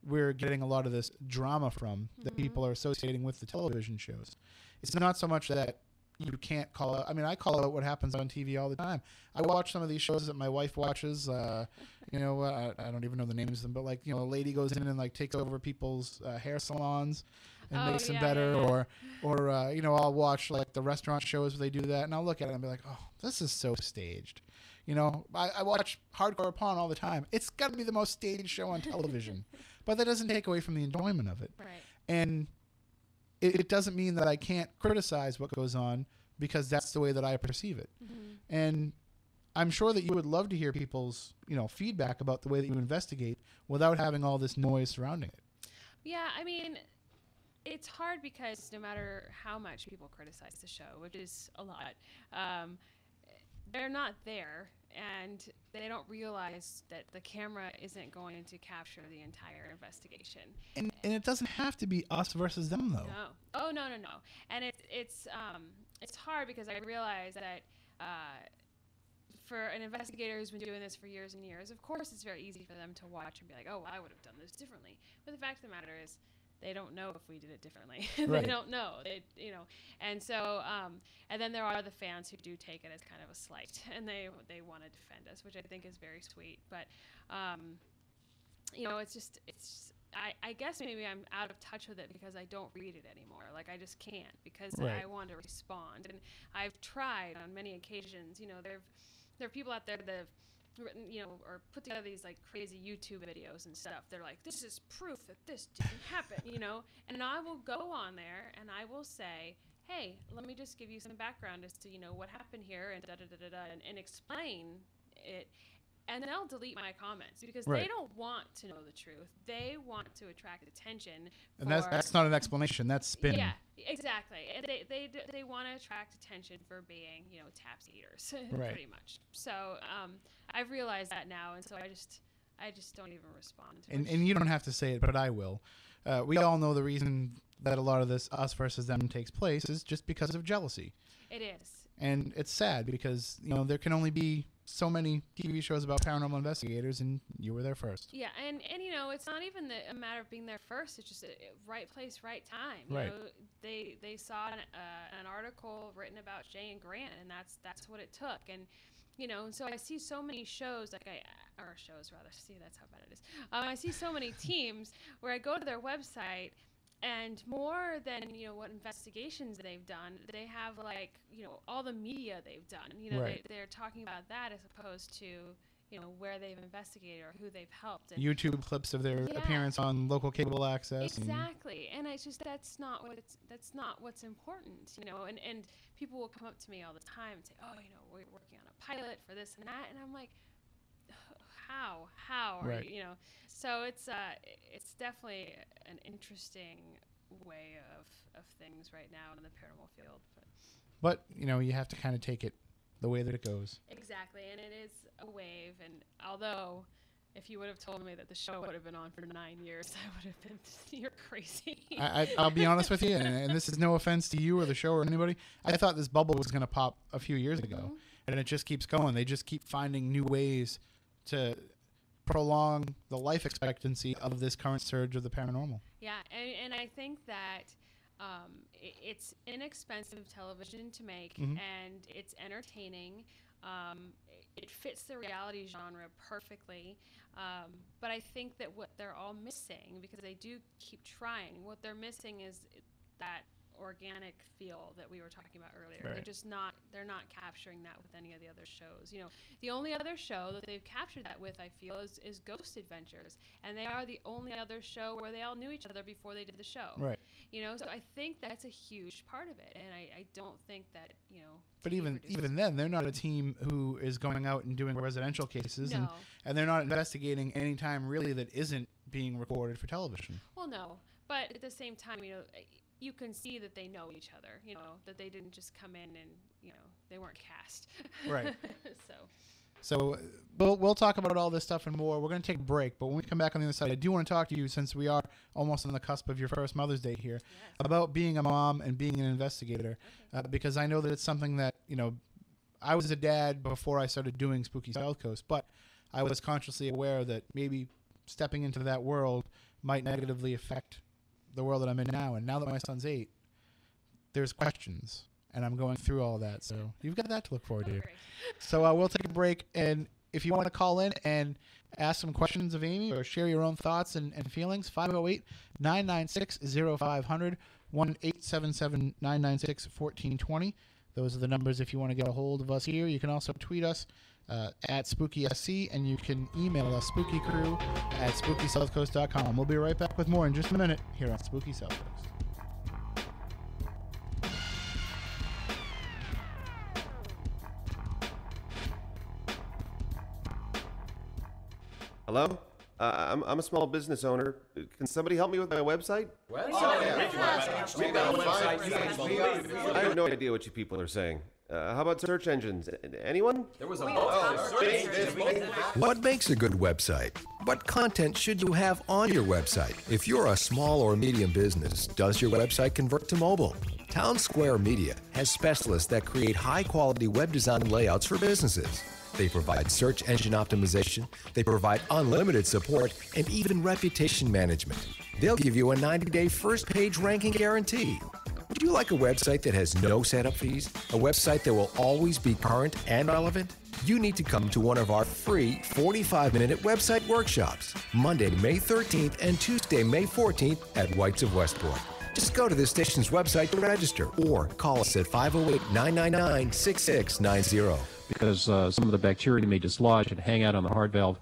we're getting a lot of this drama from that people are associating with the television shows. It's not so much that you can't call out. I mean, I call out what happens on TV all the time. I watch some of these shows that my wife watches. I don't even know the names of them, but like, a lady goes in and like takes over people's hair salons and makes them better. Or I'll watch like the restaurant shows where they do that, and I'll look at it and be like, oh, this is so staged. I watch Hardcore Pawn all the time. It's got to be the most staged show on television, but that doesn't take away from the enjoyment of it. Right. And it doesn't mean that I can't criticize what goes on, because that's the way that I perceive it. And I'm sure that you would love to hear people's, feedback about the way that you investigate without having all this noise surrounding it. Yeah, I mean, it's hard because no matter how much people criticize the show, which is a lot, they're not there, and they don't realize that the camera isn't going to capture the entire investigation. And it doesn't have to be us versus them, though. No. Oh, no. And it's hard because I realize that for an investigator who's been doing this for years and years, of course it's very easy for them to watch and be like, oh, I would have done this differently. But the fact of the matter is, they don't know if we did it differently. They don't know. And so, and then there are the fans who do take it as kind of a slight, and they want to defend us, which I think is very sweet. But, I guess maybe I'm out of touch with it because I don't read it anymore. Like, I just can't, because I want to respond. And I've tried on many occasions. There are people out there that have written, or put together these like crazy YouTube videos and stuff. They're like, this is proof that this didn't happen, and I will go on there and I will say, hey, let me just give you some background as to, what happened here, and and explain it. And then I'll delete my comments because they don't want to know the truth. They want to attract attention. And that's not an explanation. That's spin. Yeah, exactly. And they want to attract attention for being, taps eaters, pretty much. So I've realized that now, and so I just don't even respond to it. And you don't have to say it, but I will. We all know the reason that a lot of this us versus them takes place is just because of jealousy. It is. And it's sad because, there can only be so many TV shows about paranormal investigators, and you were there first. Yeah, and it's not even a matter of being there first. It's just a right place, right time. Right. They saw an article written about Jay and Grant, and that's what it took. And so I see so many shows, that's how bad it is. I see so many teams where I go to their website, and more than what investigations they've done, they have all the media they've done. They're talking about that as opposed to where they've investigated or who they've helped. And YouTube clips of their appearance on local cable access. Exactly, and it's just that's not what's important. And people will come up to me all the time and say, oh, we're working on a pilot for this and that, and I'm like, how are you? So it's definitely an interesting way of things right now in the paranormal field. But you have to kind of take it the way that it goes. Exactly, and it is a wave. And although, if you would have told me that the show would have been on for 9 years, I would have been, you're crazy. I'll be honest with you, and this is no offense to you or the show or anybody. I thought this bubble was going to pop a few years ago, and it just keeps going. They just keep finding new ways to prolong the life expectancy of this current surge of the paranormal. Yeah, and I think that it's inexpensive television to make, and it's entertaining. It fits the reality genre perfectly, but I think that what they're all missing, because they do keep trying, what they're missing is that organic feel that we were talking about earlier. Right. They're not capturing that with any of the other shows. The only other show that they've captured that with, I feel, is Ghost Adventures, and they are the only other show where they all knew each other before they did the show. Right. So I think that's a huge part of it, and I don't think that But even then, they're not a team who is going out and doing residential cases, No. and they're not investigating any time really that isn't being recorded for television. Well, no, but at the same time, you can see that they know each other, that they didn't just come in and, they weren't cast. Right. So we'll talk about all this stuff and more. We're going to take a break, but when we come back on the other side, I do want to talk to you, since we are almost on the cusp of your first Mother's Day here, about being a mom and being an investigator, because I know that it's something that, I was a dad before I started doing Spooky Southcoast, but I was consciously aware that maybe stepping into that world might negatively affect the world that I'm in now. And now that my son's 8, there's questions, and I'm going through all that. So you've got that to look forward to. So we'll take a break, and if you want to call in and ask some questions of Amy or share your own thoughts and feelings, 508-996-0500, 1-877-996-1420. Those are the numbers if you want to get a hold of us here. You can also tweet us at SpookySC, and you can email us, spookykrew@spookysouthcoast.com. We'll be right back with more in just a minute here on Spooky South Coast. Hello? I'm a small business owner. Can somebody help me with my website? I have no idea what you people are saying. How about search engines? Anyone? There was a What makes a good website? What content should you have on your website? If you're a small or medium business, does your website convert to mobile? Town Square Media has specialists that create high-quality web design layouts for businesses. They provide search engine optimization, they provide unlimited support, and even reputation management. They'll give you a 90-day first-page ranking guarantee. Would you like a website that has no setup fees? A website that will always be current and relevant? You need to come to one of our free 45-minute website workshops, Monday, May 13th and Tuesday, May 14th at Whites of Westport. Just go to the station's website to register or call us at 508-999-6690. Because some of the bacteria may dislodge and hang out on the heart valve.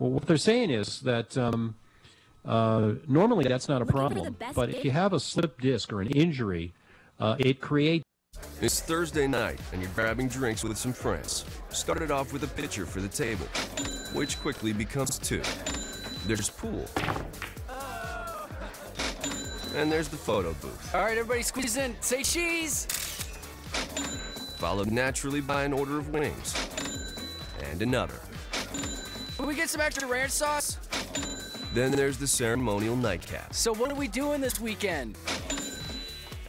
Well, what they're saying is that normally that's not a problem, but if you have a slip disc or an injury, it creates... It's Thursday night, and you're grabbing drinks with some friends. Started off with a pitcher for the table, which quickly becomes 2. There's pool. And there's the photo booth. All right, everybody squeeze in. Say cheese! Followed naturally by an order of wings. And another. Can we get some extra ranch sauce? Then there's the ceremonial nightcap. So what are we doing this weekend?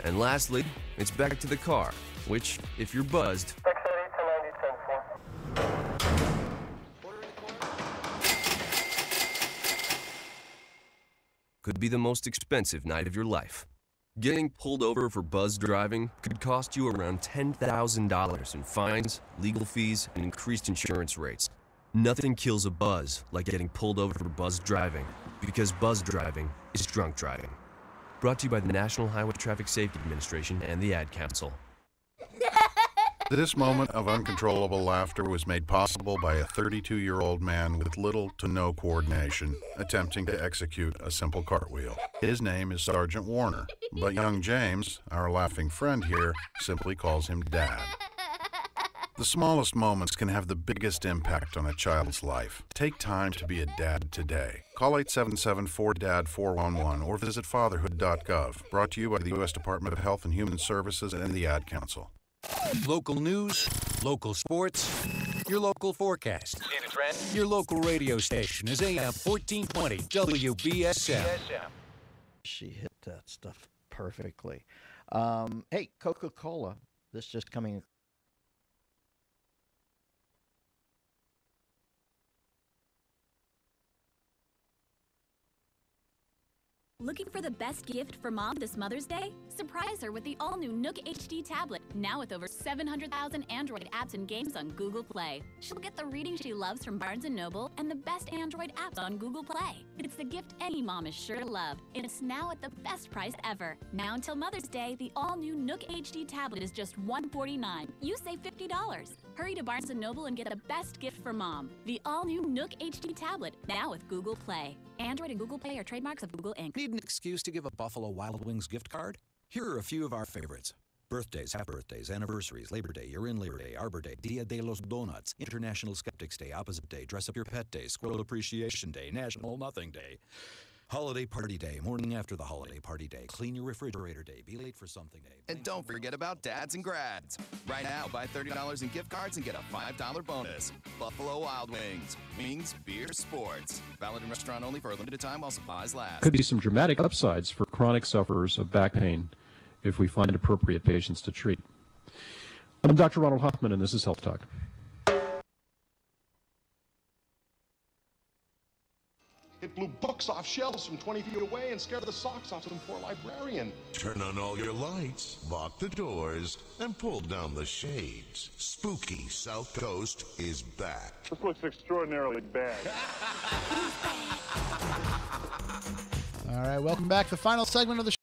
And lastly, it's back to the car, which, if you're buzzed, could be the most expensive night of your life. Getting pulled over for buzz driving could cost you around $10,000 in fines, legal fees, and increased insurance rates. Nothing kills a buzz like getting pulled over for buzz driving, because buzz driving is drunk driving. Brought to you by the National Highway Traffic Safety Administration and the Ad Council. This moment of uncontrollable laughter was made possible by a 32-year-old man with little to no coordination attempting to execute a simple cartwheel. His name is Sergeant Warner, but young James, our laughing friend here, simply calls him Dad. The smallest moments can have the biggest impact on a child's life. Take time to be a dad today. Call 877-4DAD-411 or visit fatherhood.gov. Brought to you by the U.S. Department of Health and Human Services and the Ad Council. Local news, local sports, your local forecast. Your local radio station is AM 1420 WBSM. She hit that stuff perfectly. Hey, Coca-Cola, this just coming. Looking for the best gift for mom this Mother's Day? Surprise her with the all-new Nook HD tablet, now with over 700,000 Android apps and games on Google Play. She'll get the reading she loves from Barnes & Noble and the best Android apps on Google Play. It's the gift any mom is sure to love, and it's now at the best price ever. Now until Mother's Day, the all-new Nook HD tablet is just $149. You save $50. Hurry to Barnes & Noble and get the best gift for mom. The all-new Nook HD tablet, now with Google Play. Android and Google Play are trademarks of Google Inc. Need an excuse to give a Buffalo Wild Wings gift card? Here are a few of our favorites. Birthdays, half-birthdays, anniversaries, Labor Day, Year-in Labor Day, Arbor Day, Dia de los Donuts, International Skeptics Day, Opposite Day, Dress Up Your Pet Day, Squirrel Appreciation Day, National Nothing Day. Holiday party day, morning after the holiday party day, clean your refrigerator day, be late for something day. And don't forget about dads and grads. Right now, buy $30 in gift cards and get a $5 bonus. Buffalo Wild Wings. Wings, beer, sports. Valid in restaurant only for a limited time while supplies last. Could be some dramatic upsides for chronic sufferers of back pain if we find appropriate patients to treat. I'm Dr. Ronald Huffman, and this is Health Talk. It blew books off shelves from 20 feet away and scared the socks off some poor librarian. Turn on all your lights, lock the doors, and pull down the shades. Spooky South Coast is back. This looks extraordinarily bad. All right, welcome back. The final segment of the show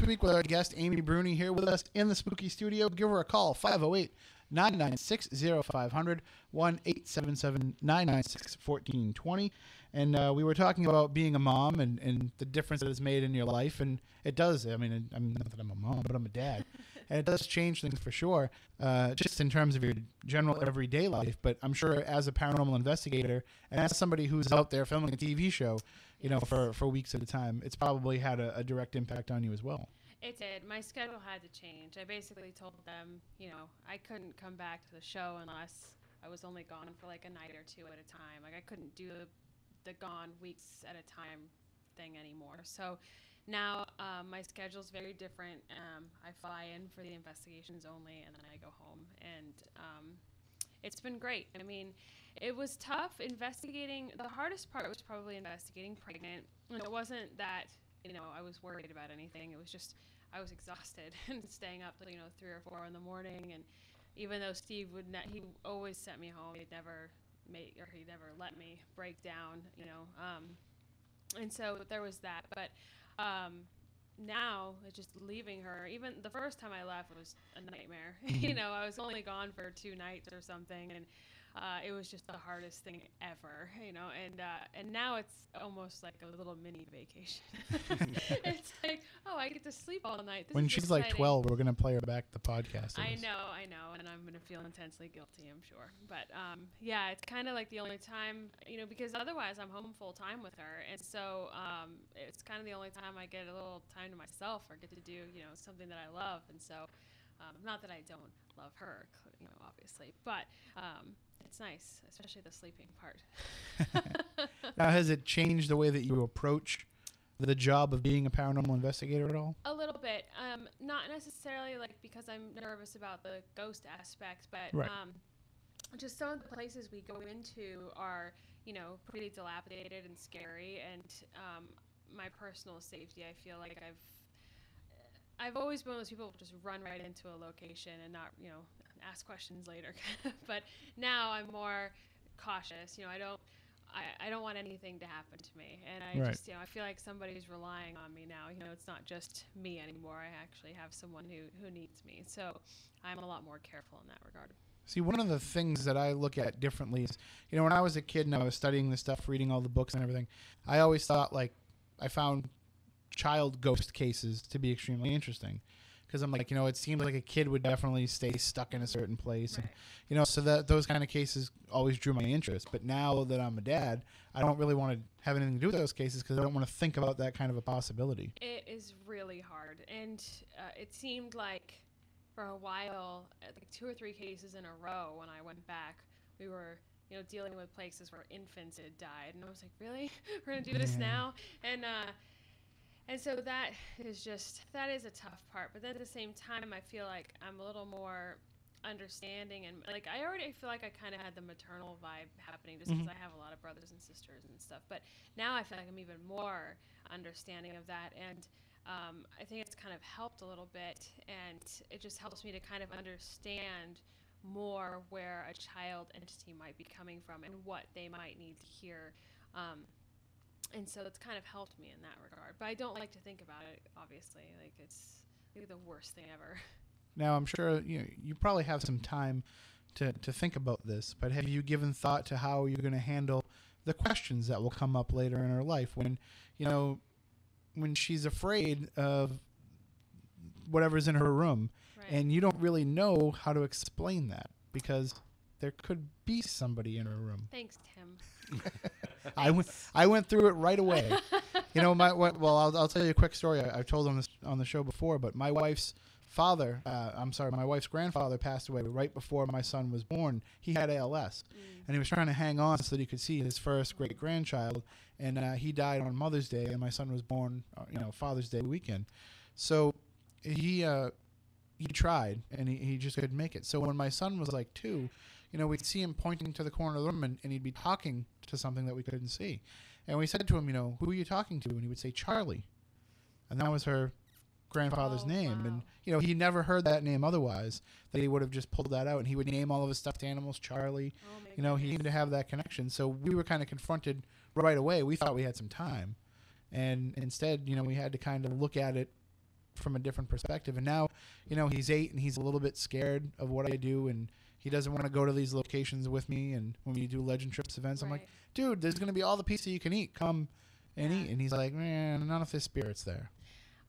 week with our guest, Amy Bruni, here with us in the Spooky Studio. Give her a call, 508-996-0500, 1-877-996-1420. And we were talking about being a mom and the difference that it's made in your life. And it does. I mean, I'm not that I'm a mom, but I'm a dad. And it does change things for sure, just in terms of your general everyday life. But I'm sure as a paranormal investigator and as somebody who's out there filming a TV show, you know, for weeks at a time, it's probably had a direct impact on you as well. It did. My schedule had to change. I basically told them, you know, I couldn't come back to the show unless I was only gone for like a night or two at a time. Like I couldn't do the gone weeks at a time thing anymore. So now my schedule's very different. I fly in for the investigations only, and then I go home. And it's been great. I mean, it was tough investigating. The hardest part was probably investigating pregnant. And it wasn't that, you know, I was worried about anything. It was just I was exhausted and staying up till, you know, 3 or 4 in the morning. And even though Steve he always sent me home, he'd never let me break down, you know. And so there was that. But now, just leaving her, even the first time I left was a nightmare. You know, I was only gone for 2 nights or something, and it was just the hardest thing ever, you know. And now it's almost like a little mini vacation. It's like, oh, I get to sleep all night. This When is she's exciting. like 12, we're going to play her back the podcast. I know, and I'm going to feel intensely guilty, I'm sure. But, yeah, it's kind of like the only time, you know, because otherwise I'm home full time with her. And so it's kind of the only time I get a little time to myself or get to do, you know, something that I love. And so, not that I don't love her, you know, obviously, but it's nice, especially the sleeping part. Now, has it changed the way that you approach the job of being a paranormal investigator at all? A little bit. Not necessarily like because I'm nervous about the ghost aspect, but Right. Just some of the places we go into are, you know, pretty dilapidated and scary. And my personal safety, I feel like I've always been one of those people who just run right into a location and not, you know, ask questions later. But now I'm more cautious. You know, I don't want anything to happen to me. And I Right. just, you know, I feel like somebody's relying on me now. You know, it's not just me anymore. I actually have someone who needs me. So I'm a lot more careful in that regard. See, one of the things that I look at differently is, you know, when I was a kid and I was studying this stuff, reading all the books and everything, I always thought, like, I found child ghost cases to be extremely interesting. Because I'm like, you know, it seemed like a kid would definitely stay stuck in a certain place. Right. And, you know, so that those kind of cases always drew my interest. But now that I'm a dad, I don't really want to have anything to do with those cases because I don't want to think about that kind of a possibility. It is really hard. And it seemed like for a while, like 2 or 3 cases in a row when I went back, we were, you know, dealing with places where infants had died. And I was like, really? We're going to do this now? And so that is a tough part. But then at the same time, I feel like I'm a little more understanding. And like, I already feel like I kind of had the maternal vibe happening just because I have a lot of brothers and sisters and stuff. But now I feel like I'm even more understanding of that. And I think it's kind of helped a little bit. And it just helps me to kind of understand more where a child entity might be coming from and what they might need to hear. And so it's kind of helped me in that regard. But I don't like to think about it, obviously. Like, it's like the worst thing ever. Now, I'm sure you probably have some time to think about this, but have you given thought to how you're going to handle the questions that will come up later in her life when, you know, when she's afraid of whatever's in her room, and you don't really know how to explain that because there could be somebody in her room. Thanks, Tim. I went through it right away. You know, I'll tell you a quick story. I've told on this on the show before, but my wife's father, my wife's grandfather passed away right before my son was born. He had ALS, and he was trying to hang on so that he could see his first great grandchild. And he died on Mother's Day, and my son was born, Father's Day weekend. So he tried, and he just couldn't make it. So when my son was like 2, we'd see him pointing to the corner of the room, and he'd be talking to something that we couldn't see. And we said to him, who are you talking to? And he would say, Charlie. And that was her grandfather's name. Wow. And, he never heard that name otherwise, that he would have just pulled that out. And he would name all of his stuffed animals Charlie. He needed to have that connection. So we were kind of confronted right away. We thought we had some time. And instead, we had to kind of look at it from a different perspective. And now, he's 8 and he's a little bit scared of what I do, and he doesn't want to go to these locations with me. And when we do Legend Trips events, I'm like, dude, there's going to be all the pizza you can eat. Come and eat. And he's like, man, none of his spirit's there.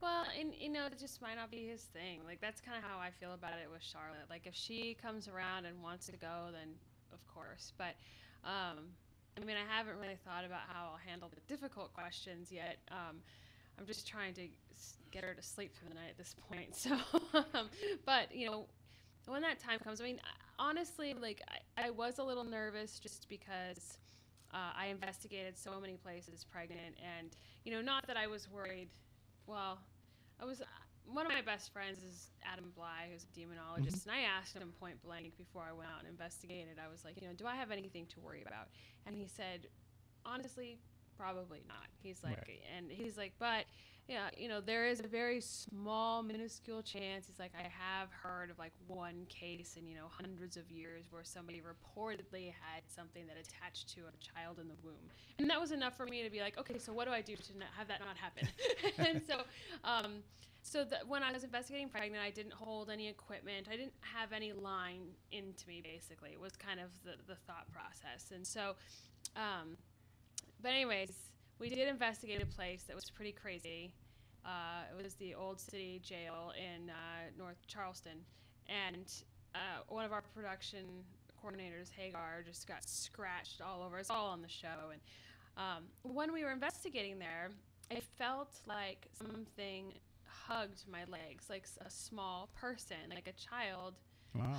Well, and it just might not be his thing. Like, that's kind of how I feel about it with Charlotte. Like, if she comes around and wants to go, then of course. But I haven't really thought about how I'll handle the difficult questions yet. I'm just trying to get her to sleep through the night at this point. So, but when that time comes, honestly, like I was a little nervous just because I investigated so many places pregnant, and not that I was worried. Well, one of my best friends is Adam Bly, who's a demonologist, and I asked him point blank before I went out and investigated. I was like, do I have anything to worry about? And he said, honestly, probably not. He's like, and he's like, but there is a very small, minuscule chance. He's like, I have heard of like one case in hundreds of years where somebody reportedly had something that attached to a child in the womb, and that was enough for me to be like, okay, so what do I do to not have that not happen? And so, when I was investigating pregnant, I didn't hold any equipment. I didn't have any line into me. Basically, it was kind of the thought process, and so. But anyways, we did investigate a place that was pretty crazy. It was the Old City Jail in North Charleston. And one of our production coordinators, Hagar, just got scratched all over. It's all on the show. And when we were investigating there, I felt like something hugged my legs, like a small person, like a child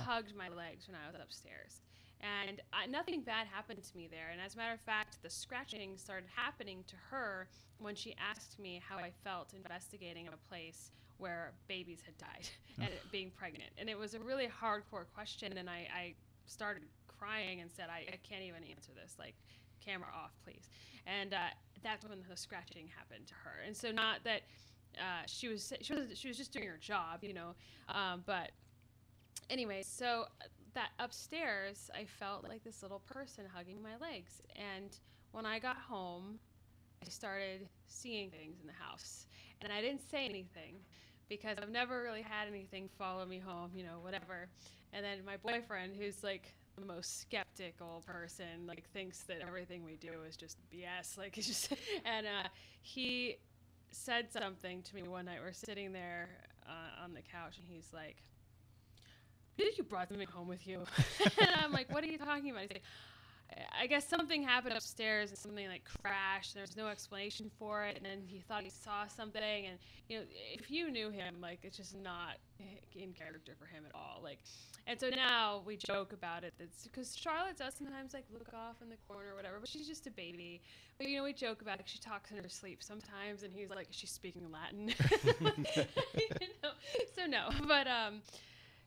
hugged my legs when I was upstairs. And nothing bad happened to me there. And as a matter of fact, the scratching started happening to her when she asked me how I felt investigating a place where babies had died and being pregnant. And it was a really hardcore question. And I started crying and said, I can't even answer this. Like, camera off, please. And that's when the scratching happened to her. And so not that she was just doing her job, but anyway, so that upstairs, I felt like this little person hugging my legs. And when I got home, I started seeing things in the house. And I didn't say anything because I've never really had anything follow me home, whatever. And then my boyfriend, who's like the most skeptical person, like thinks that everything we do is just BS. Like it's just, and he said something to me one night. We're sitting there on the couch, and he's like, you brought something home with you. And I'm like, what are you talking about? He's like, I guess something happened upstairs and something like crashed. There's no explanation for it. And then he thought he saw something. And, if you knew him, like, it's just not in character for him at all. Like, and so now we joke about it. That's because Charlotte does sometimes like look off in the corner or whatever, but she's just a baby. But, we joke about it. She talks in her sleep sometimes. And he's like, is she speaking Latin? So no, but,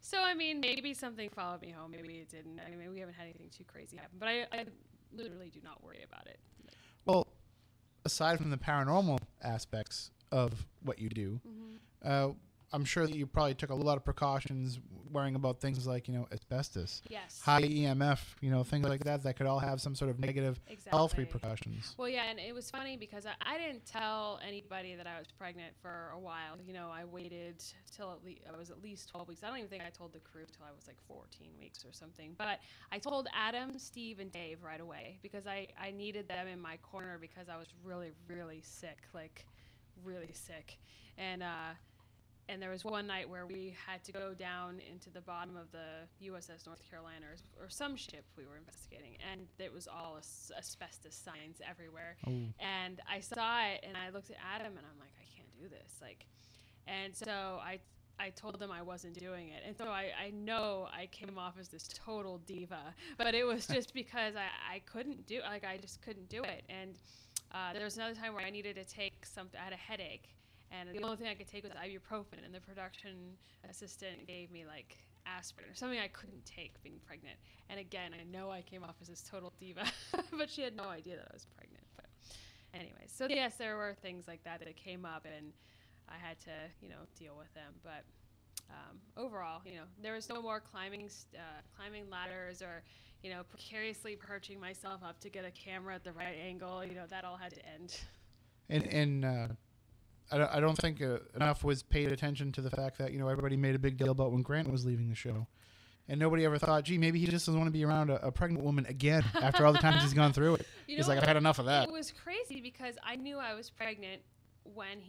so, maybe something followed me home. Maybe it didn't. We haven't had anything too crazy happen. But I literally do not worry about it. Well, aside from the paranormal aspects of what you do, I'm sure that you probably took a lot of precautions worrying about things like, asbestos, high EMF, things like that could all have some sort of negative health repercussions. Well, yeah, and it was funny because I didn't tell anybody that I was pregnant for a while. I waited till I was at least 12 weeks. I don't even think I told the crew till I was like 14 weeks or something. But I told Adam, Steve, and Dave right away because I needed them in my corner because I was really, really sick, like really sick. And And there was one night where we had to go down into the bottom of the USS North Carolina or some ship we were investigating, and it was all asbestos signs everywhere. Oh. And I saw it, and I looked at Adam, and I'm like, I can't do this. And so I told them I wasn't doing it. And so I know I came off as this total diva, but it was just because I couldn't do, I just couldn't do it. And there was another time where I needed to take something, I had a headache. And the only thing I could take was ibuprofen, and the production assistant gave me like aspirin or something I couldn't take being pregnant. And again, I know I came off as this total diva, but she had no idea that I was pregnant. But anyways, so yes, there were things like that came up, and I had to, deal with them. But overall, there was no more climbing ladders or, precariously perching myself up to get a camera at the right angle. That all had to end. And I don't think enough was paid attention to the fact that, everybody made a big deal about when Grant was leaving the show. And nobody ever thought, gee, maybe he just doesn't want to be around a pregnant woman again after all the times he's gone through it. He's like, I've had enough of that. It was crazy because I knew I was pregnant when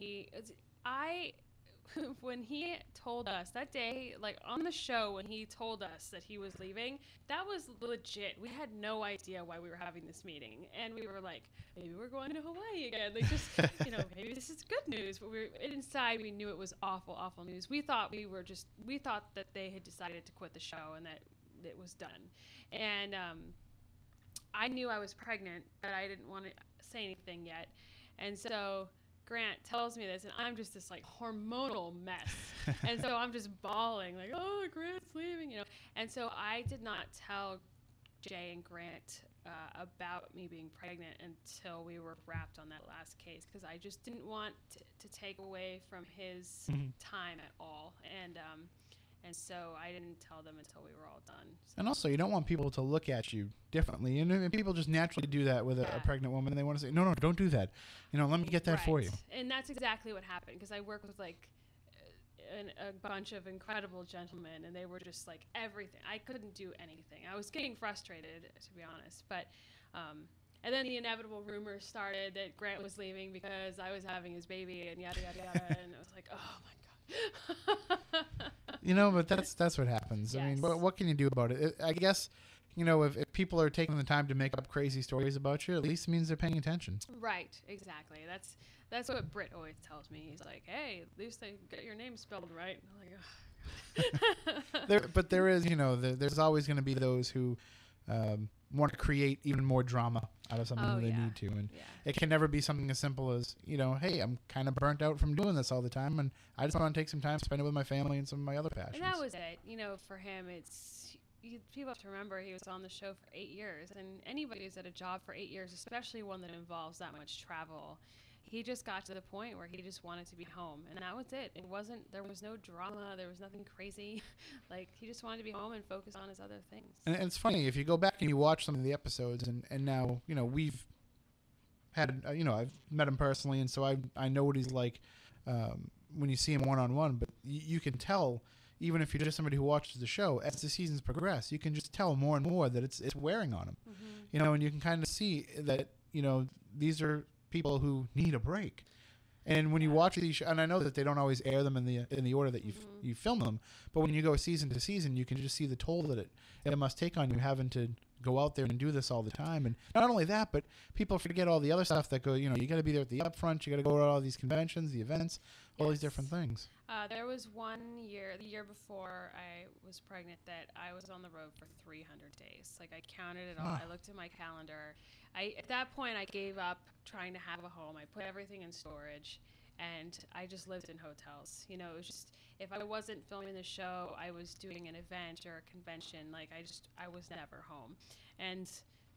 when he told us that day, like on the show, when he told us that he was leaving, that was legit. We had no idea why we were having this meeting. And we were like, maybe we're going to Hawaii again. Like just, maybe this is good news. But inside we knew it was awful, awful news. We thought that they had decided to quit the show and that it was done. And I knew I was pregnant, but I didn't want to say anything yet. And so Grant tells me this, and I'm just this like hormonal mess. And so I'm just bawling like, oh, Grant's leaving, And so I did not tell Jay and Grant about me being pregnant until we were wrapped on that last case, because I just didn't want to take away from his time at all. And so I didn't tell them until we were all done. So. And also, you don't want people to look at you differently. And people just naturally do that with a pregnant woman. They want to say, no, don't do that. Let me get that for you. And that's exactly what happened, because I work with like a bunch of incredible gentlemen, and they were just like everything. I couldn't do anything. I was getting frustrated, to be honest. But and then the inevitable rumors started that Grant was leaving because I was having his baby and yada, yada, yada. And it was like, oh, my God. But that's what happens. Yes. I mean, what can you do about it? I guess, if people are taking the time to make up crazy stories about you, at least it means they're paying attention. Right, exactly. That's what Britt always tells me. He's like, hey, at least they get your name spelled right. I'm like, oh. But there is, there's always going to be those who want to create even more drama out of something that they need to. And it can never be something as simple as, hey, I'm kind of burnt out from doing this all the time, and I just want to take some time to spend it with my family and some of my other passions. And that was it. For him, people have to remember he was on the show for 8 years, and anybody who's at a job for 8 years, especially one that involves that much travel, he just got to the point where he just wanted to be home, and that was it. There was no drama, there was nothing crazy. Like, he just wanted to be home and focus on his other things. And it's funny, if you go back and you watch some of the episodes, and now, we've had, I've met him personally, and so I know what he's like when you see him one-on-one, but you can tell, even if you're just somebody who watches the show, as the seasons progress, you can just tell more and more that it's wearing on him. Mm-hmm. And you can kind of see that, these are people who need a break. And when you watch these shows, and I know that they don't always air them in the order that you film them, but when you go season to season, you can just see the toll that it must take on you having to go out there and do this all the time. And not only that, but people forget all the other stuff that go, you got to be there at the upfront, you got to go to all these conventions, the events, all these different things. There was one year, the year before I was pregnant, that I was on the road for 300 days. Like, I counted it all. I looked at my calendar. At that point, I gave up trying to have a home. I put everything in storage, and I just lived in hotels. It was just, if I wasn't filming the show, I was doing an event or a convention. Like, I was never home. And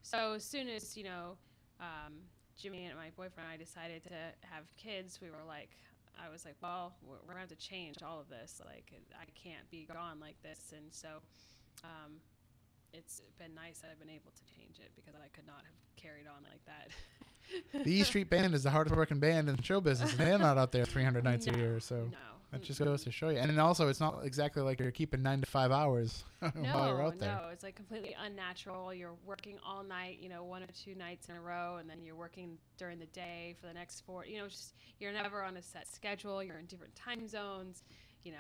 so as soon as, Jimmy and my boyfriend and I decided to have kids, I was like, well, we're going to have to change all of this. Like, I can't be gone like this. And so it's been nice that I've been able to change it, because I could not have carried on like that. The E Street Band is the hardest working band in the show business, and they're not out there 300 nights a year. So that just goes to show you. And then also, it's not exactly like you're keeping 9 to 5 hours while you're out there. No, it's like completely unnatural. You're working all night, 1 or 2 nights in a row, and then you're working during the day for the next 4. You're never on a set schedule. You're in different time zones. you know,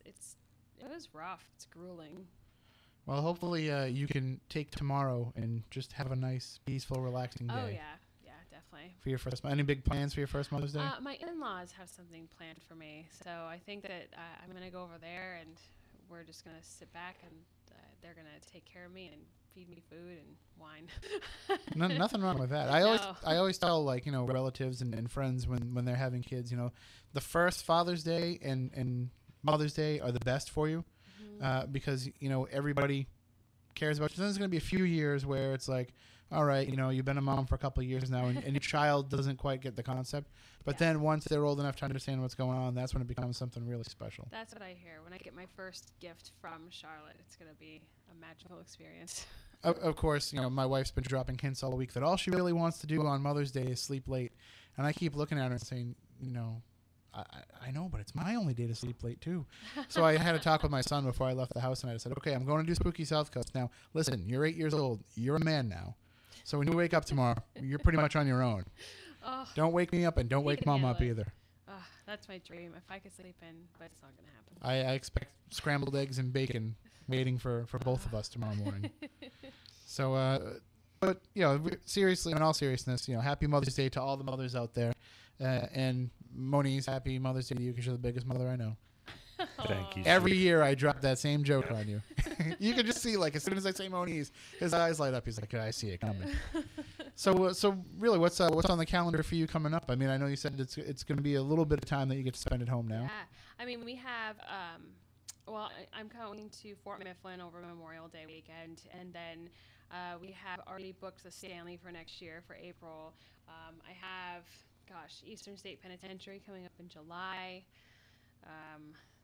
it was rough. It's grueling. Well, hopefully you can take tomorrow and just have a nice, peaceful, relaxing day. Oh yeah, definitely. For your first, any big plans for your first Mother's Day? My in-laws have something planned for me, so I think that I'm gonna go over there and we're just gonna sit back and they're gonna take care of me and feed me food and wine. Nothing wrong with that. I always tell, like, you know, relatives and friends when they're having kids, you know, the first Father's Day and Mother's Day are the best for you. Because, you know, everybody cares about you. Then there's going to be a few years where it's like, all right, you know, you've been a mom for a couple of years now, and your child doesn't quite get the concept. But then once they're old enough to understand what's going on, that's when it becomes something really special. That's what I hear. When I get my first gift from Charlotte, it's going to be a magical experience. Of course, you know, my wife's been dropping hints all week that all she really wants to do on Mother's Day is sleep late. And I keep looking at her and saying, you know, I know, but it's my only day to sleep late, too. So I had a talk with my son before I left the house, and I said, okay, I'm going to do Spooky Southcoast. Now, listen, you're 8 years old. You're a man now. So when you wake up tomorrow, you're pretty much on your own. Oh, don't wake me up, and don't wake Mom up either. That's my dream, if I could sleep in, but it's not going to happen. I expect scrambled eggs and bacon waiting for both of us tomorrow morning. So, but, you know, seriously, in all seriousness, you know, happy Mother's Day to all the mothers out there. And Moniz, happy Mother's Day to you because you're the biggest mother I know. Thank you. Every year I drop that same joke on you. You can just see, like, as soon as I say Moniz, his eyes light up. He's like, I see it coming. So really, what's on the calendar for you coming up? I mean, I know you said it's going to be a little bit of time that you get to spend at home now. Yeah. I mean, we have, I'm going to Fort Mifflin over Memorial Day weekend, and then we have already booked the Stanley for next year for April. I have... Eastern State Penitentiary coming up in July.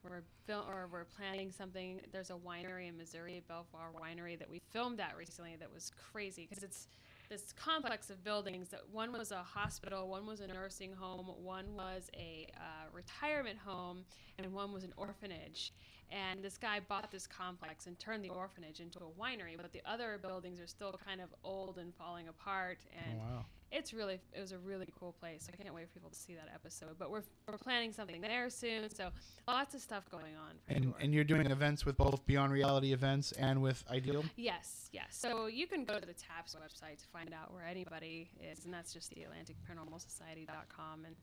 We're planning something. There's a winery in Missouri, Belvoir Winery, that we filmed at recently that was crazy because it's this complex of buildings. That one was a hospital, one was a nursing home, one was a retirement home, and one was an orphanage. And this guy bought this complex and turned the orphanage into a winery, but the other buildings are still kind of old and falling apart. And wow. It was a really cool place. I can't wait for people to see that episode. But we're planning something there soon, so lots of stuff going on. And you're doing events with both Beyond Reality events and with Ideal? Yes. So you can go to the TAPS website to find out where anybody is, and that's just the AtlanticParanormalSociety.com, and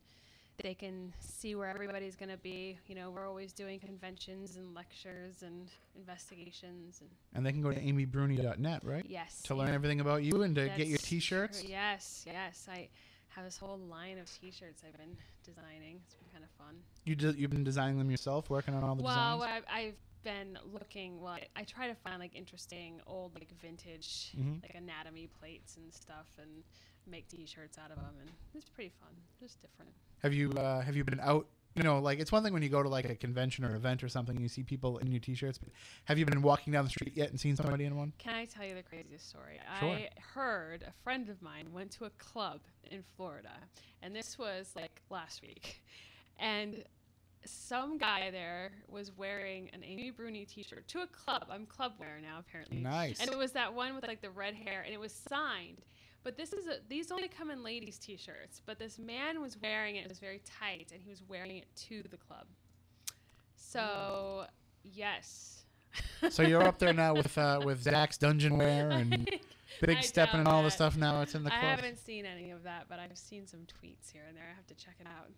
they can see where everybody's going to be. You know, we're always doing conventions and lectures and investigations. And they can go to amybruni.net, right? Yes. To learn everything about you and to get your T-shirts? Yes. I have this whole line of T-shirts I've been designing. It's been kind of fun. You've been designing them yourself, working on all the designs? Well, I've been looking. Well, I try to find like interesting old, like vintage, like anatomy plates and stuff, and make T-shirts out of them, and it's pretty fun. Just different. Have you been out? You know, like, it's one thing when you go to like a convention or event or something and you see people in your T-shirts, but have you been walking down the street yet and seen somebody in one? Can I tell you the craziest story? Sure. I heard a friend of mine went to a club in Florida, and this was like last week, and some guy there was wearing an Amy Bruni T-shirt to a club. I'm club wearer now, apparently. Nice. And it was that one with like the red hair, and it was signed. But these only come in ladies' T-shirts. But this man was wearing it. It was very tight, and he was wearing it to the club. So, yes. So you're up there now with Zach's Dungeon Wear and Big Steppin' and all the stuff now. It's in the club. I haven't seen any of that, but I've seen some tweets here and there. I have to check it out.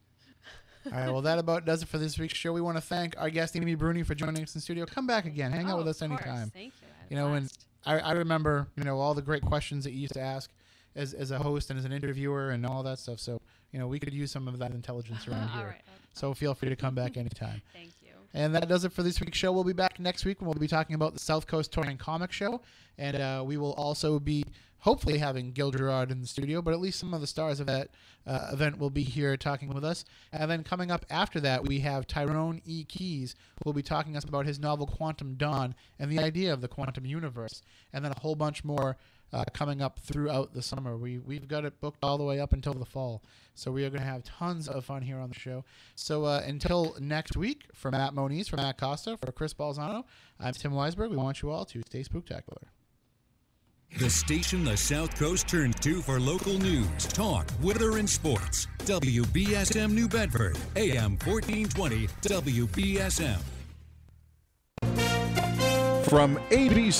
All right, well, that about does it for this week's show. We want to thank our guest, Amy Bruni, for joining us in the studio. Come back again. Hang out with us anytime. Thank you. You know, and I remember, you know, all the great questions that you used to ask as a host and as an interviewer and all that stuff. So, you know, we could use some of that intelligence around here. Right. So feel free to come back anytime. Thank you. And that does it for this week's show. We'll be back next week when we'll be talking about the Southcoast Touring Comic Show. And we will also be hopefully having Gil Gerard in the studio, but at least some of the stars of that event will be here talking with us. And then coming up after that, we have Tyrone E. Keyes, who will be talking to us about his novel Quantum Dawn and the idea of the quantum universe. And then a whole bunch more coming up throughout the summer. We've got it booked all the way up until the fall. So we are going to have tons of fun here on the show. So until next week, for Matt Moniz, for Matt Costa, for Chris Balzano, I'm Tim Weisberg. We want you all to stay spooktacular. The station the South Coast turns to for local news, talk, weather, and sports. WBSM New Bedford, AM 1420, WBSM. From ABC